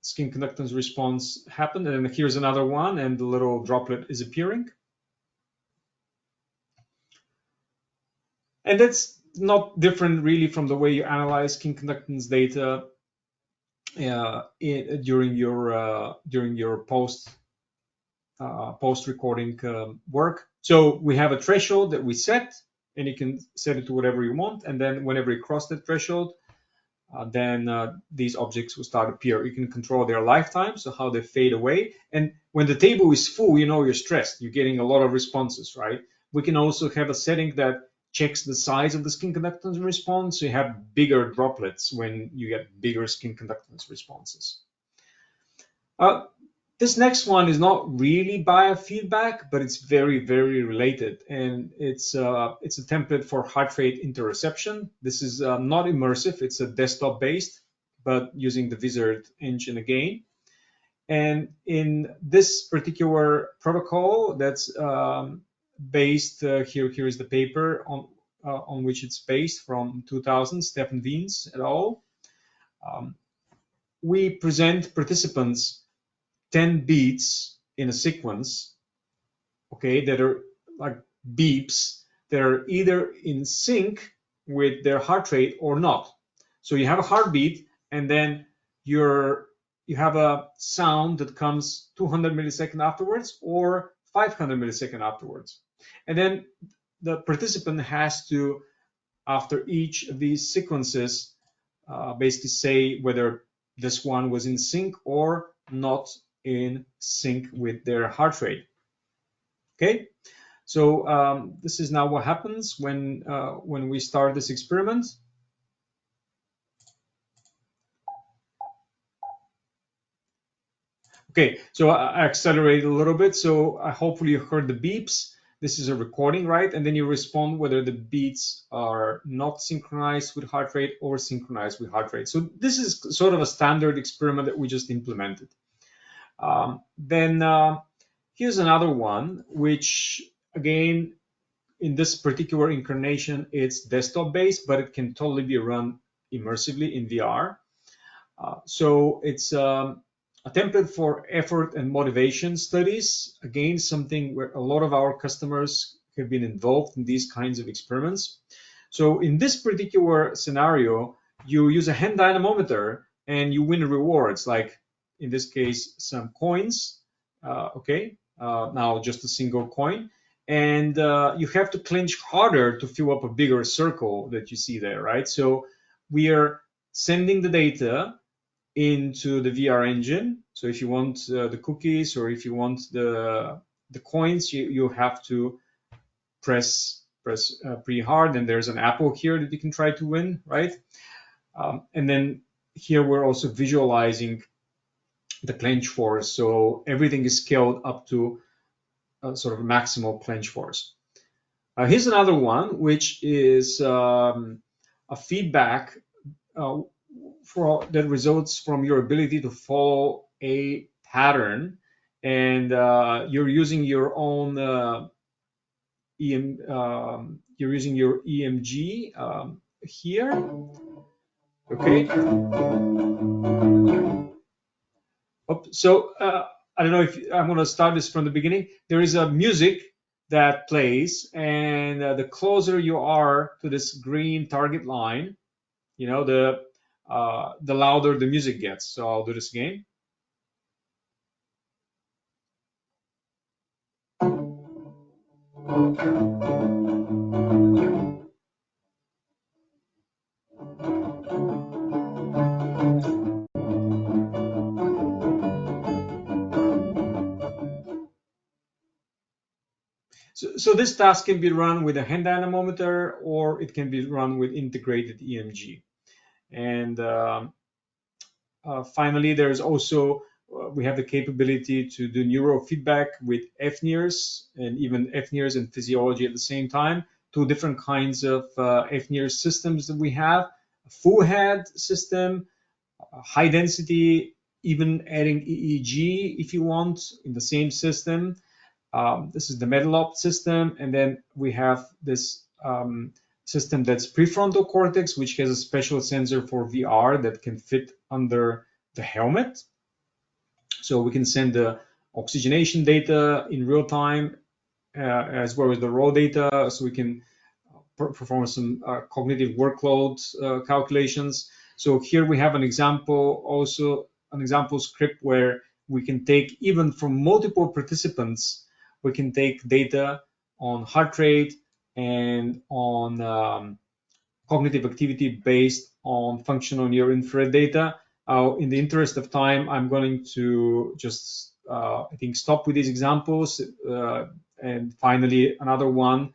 skin conductance response happened, and here's another one, and the little droplet is appearing. And that's not different really from the way you analyze skin conductance data during your post recording work. So we have a threshold that we set, and you can set it to whatever you want, and then whenever you cross that threshold, then these objects will start appear. You can control their lifetime, so how they fade away. And when the table is full, you're stressed. You're getting a lot of responses, right? We can also have a setting that checks the size of the skin conductance response, so you have bigger droplets when you get bigger skin conductance responses. This next one is not really biofeedback, but it's very, very related, and it's a template for heart rate interoception. This is not immersive; it's a desktop-based, but using the Wizard engine again. And in this particular protocol, that's based here is the paper on which it's based from 2000, Stephen Wiens et al. We present participants 10 beats in a sequence, okay, that are like beeps that are either in sync with their heart rate or not. So you have a heartbeat, and then you have a sound that comes 200 milliseconds afterwards or 500 milliseconds afterwards. And then the participant has to, after each of these sequences, basically say whether this one was in sync or not in sync with their heart rate. Okay, so this is now what happens when we start this experiment. Okay, so I accelerated a little bit. So hopefully you heard the beeps. This is a recording, right? And then you respond whether the beats are not synchronized with heart rate or synchronized with heart rate. So this is sort of a standard experiment that we just implemented. Then here's another one, which again, in this particular incarnation, it's desktop based, but it can totally be run immersively in VR. So it's a template for effort and motivation studies. Again, something where a lot of our customers have been involved in these kinds of experiments. So in this particular scenario, you use a hand dynamometer and you win rewards, like in this case, some coins. Now just a single coin. And you have to clench harder to fill up a bigger circle that you see there, right? So we are sending the data into the VR engine. So if you want the cookies or if you want the coins, you have to press pretty hard. And there's an apple here that you can try to win, right? And then here we're also visualizing the clench force. So everything is scaled up to sort of maximal clench force. Here's another one, which is a feedback that results from your ability to follow a pattern, and you're using your own you're using your EMG here. Okay. So I don't know if I'm going to start this from the beginning. There is a music that plays, and the closer you are to this green target line, the louder the music gets. So I'll do this again. So this task can be run with a hand dynamometer, or it can be run with integrated EMG. And finally, there's also we have the capability to do neurofeedback with fNIRS and even fNIRS and physiology at the same time. Two different kinds of fNIRS systems that we have: a full head system, high density, even adding EEG if you want in the same system. This is the Metal-Opt system, and then we have this system that's prefrontal cortex, which has a special sensor for VR that can fit under the helmet. So we can send the oxygenation data in real time, as well as the raw data, so we can perform some cognitive workload calculations. So here we have an example, also an example script where we can take, even from multiple participants, we can take data on heart rate and on cognitive activity based on functional near-infrared data. In the interest of time, I'm going to just, I think, stop with these examples. And finally, another one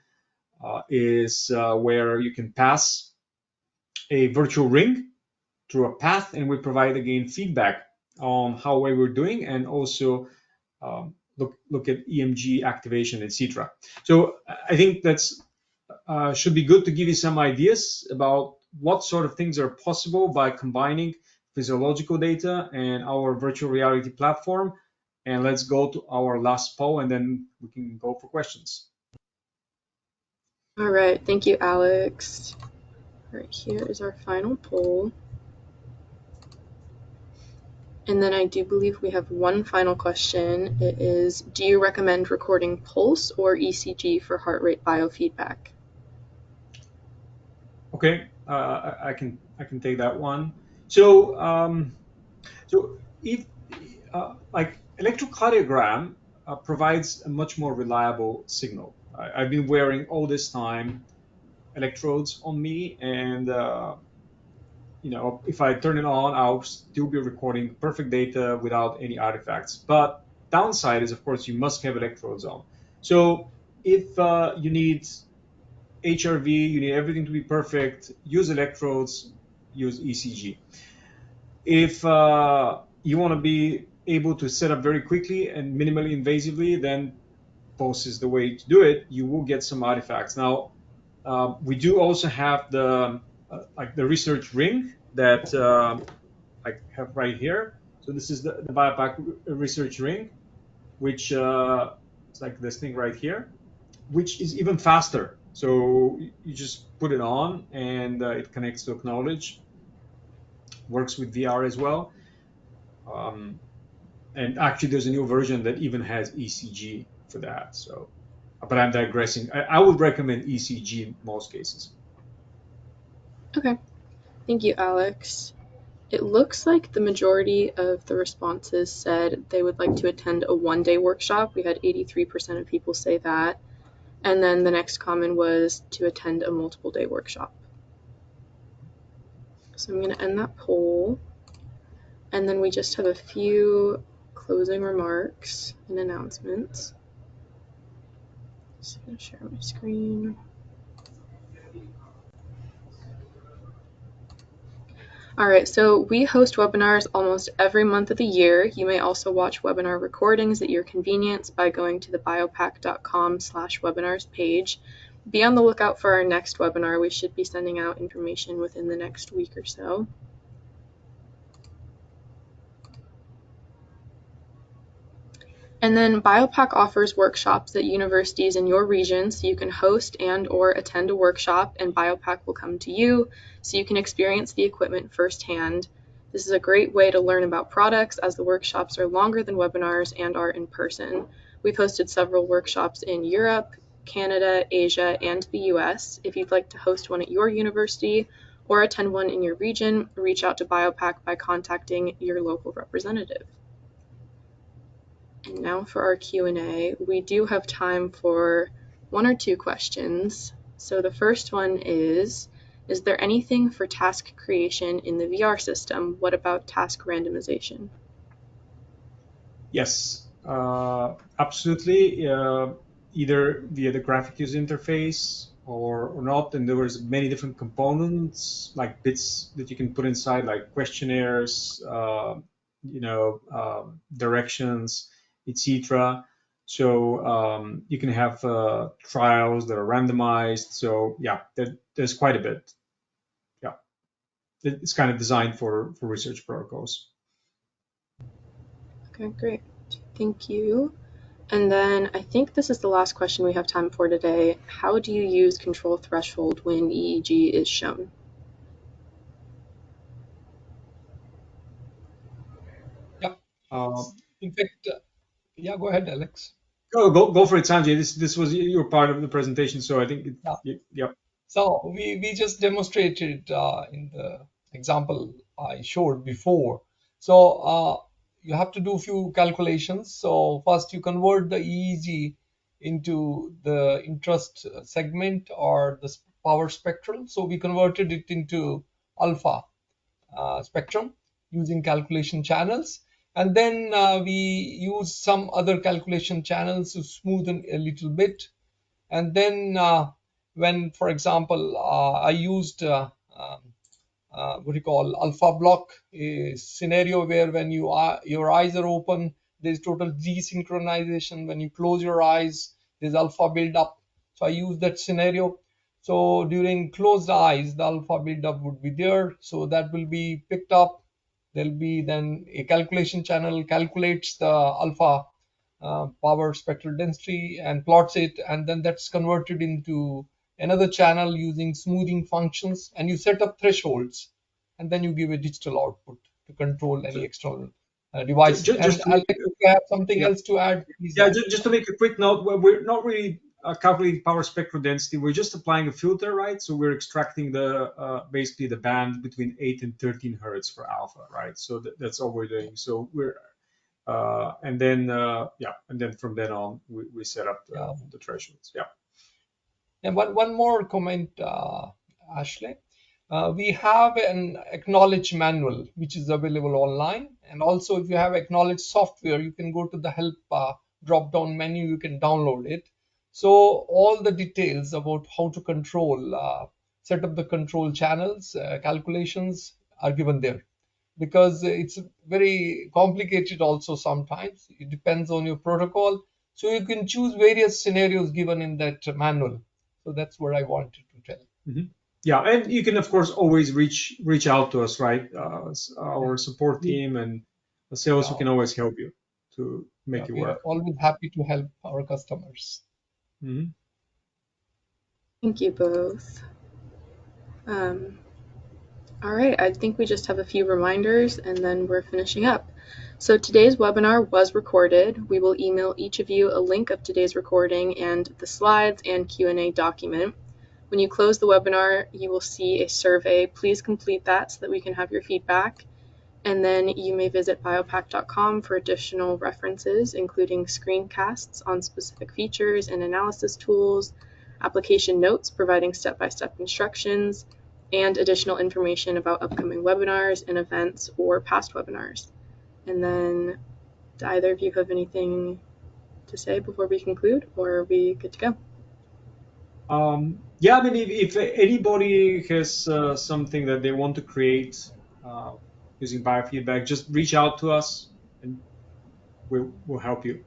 is where you can pass a virtual ring through a path, and we provide, again, feedback on how well we're doing, and also look at EMG activation, etc. So I think that's should be good to give you some ideas about what sort of things are possible by combining physiological data and our virtual reality platform. And let's go to our last poll, and then we can go for questions. All right, thank you, Alex. All right, here is our final poll. And then I do believe we have one final question. It is, do you recommend recording pulse or ECG for heart rate biofeedback? Okay, I can take that one. So if like electrocardiogram provides a much more reliable signal. I've been wearing all this time electrodes on me, and if I turn it on, I'll still be recording perfect data without any artifacts. But downside is, of course, you must have electrodes on. So if you need HRV, you need everything to be perfect, use electrodes, use ECG. If you want to be able to set up very quickly and minimally invasively, then pulse is the way to do it. You will get some artifacts. Now, we do also have the like the research ring that I have right here. So this is the BIOPAC research ring, which it's like this thing right here, which is even faster. So you just put it on, and it connects to AcqKnowledge, works with VR as well. And actually, there's a new version that even has ECG for that. So, but I'm digressing. I would recommend ECG in most cases. Okay, thank you, Alex. It looks like the majority of the responses said they would like to attend a one-day workshop. We had 83% of people say that. And then the next common was to attend a multiple-day workshop. So I'm going to end that poll. And then we just have a few closing remarks and announcements. Just going to share my screen. All right, so we host webinars almost every month of the year. You may also watch webinar recordings at your convenience by going to the biopac.com/webinars page. Be on the lookout for our next webinar. We should be sending out information within the next week or so. And then BioPAC offers workshops at universities in your region, so you can host and or attend a workshop, and BioPAC will come to you so you can experience the equipment firsthand. This is a great way to learn about products, as the workshops are longer than webinars and are in person. We've hosted several workshops in Europe, Canada, Asia, and the US. If you'd like to host one at your university or attend one in your region, reach out to BioPAC by contacting your local representative. And now for our Q&A. We do have time for one or two questions. So the first one is there anything for task creation in the VR system? What about task randomization? Yes, absolutely. Either via the graphic user interface or not. And there was many different components, like bits that you can put inside, like questionnaires, directions, etc. So you can have trials that are randomized. So yeah, there's quite a bit. Yeah, it's kind of designed for research protocols. Okay, great. Thank you. And then I think this is the last question we have time for today. How do you use control threshold when EEG is shown? Yeah. Uh, In fact, yeah, go ahead, Alex. Go for it, Sanjay. This was your part of the presentation, so I think yeah. So we just demonstrated in the example I showed before. So you have to do a few calculations. So first you convert the EEG into the interest segment or the power spectral. So we converted it into alpha spectrum using calculation channels. And then we use some other calculation channels to smoothen a little bit. And then when, for example, I used what do you call alpha block, a scenario where when your eyes are open, there's total desynchronization. When you close your eyes, there's alpha buildup. So I use that scenario. So during closed eyes, the alpha buildup would be there. So that will be picked up There'll be then a calculation channel, calculates the alpha power spectral density and plots it, and then that's converted into another channel using smoothing functions, and you set up thresholds, and then you give a digital output to control any external devices. Just And to make Alex, if you have something yeah, else to add, please yeah, add. just to make a quick note, we're not really calculating power spectral density. We're just applying a filter, right? So we're extracting the basically the band between 8 and 13 hertz for alpha, right? So that's all we're doing. So we're and then and then from then on we set up Yeah. the thresholds. Yeah. And one more comment, Ashley. We have an AcqKnowledge manual which is available online, and also if you have AcqKnowledge software, you can go to the help drop-down menu. You can download it. So all the details about how to control, set up the control channels, calculations are given there, because it's very complicated also sometimes. It depends on your protocol. So you can choose various scenarios given in that manual. So that's what I wanted to tell. Mm-hmm. Yeah, and you can of course always reach out to us, right? Our support We, team and the sales, we yeah, can always help you to make yeah, it we are work. always happy to help our customers. Mm-hmm. Thank you both. Um, all right, I think we just have a few reminders and then we're finishing up. So today's webinar was recorded. We will email each of you a link of today's recording and the slides and Q&A document. When you close the webinar, you will see a survey. Please complete that so that we can have your feedback. And then you may visit biopac.com for additional references, including screencasts on specific features and analysis tools, application notes providing step-by-step instructions, and additional information about upcoming webinars and events or past webinars. And then, do either of you have anything to say before we conclude, or are we good to go? Yeah, I mean, if anybody has something that they want to create uh, using biofeedback, just reach out to us and we'll help you.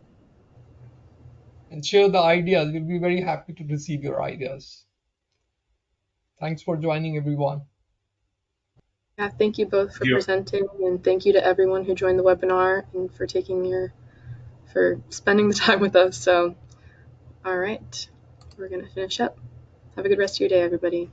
And share the ideas. We'll be very happy to receive your ideas. Thanks for joining, everyone. Yeah, thank you both for Yeah. presenting, and thank you to everyone who joined the webinar and for spending the time with us. So, all right, we're gonna finish up. Have a good rest of your day, everybody.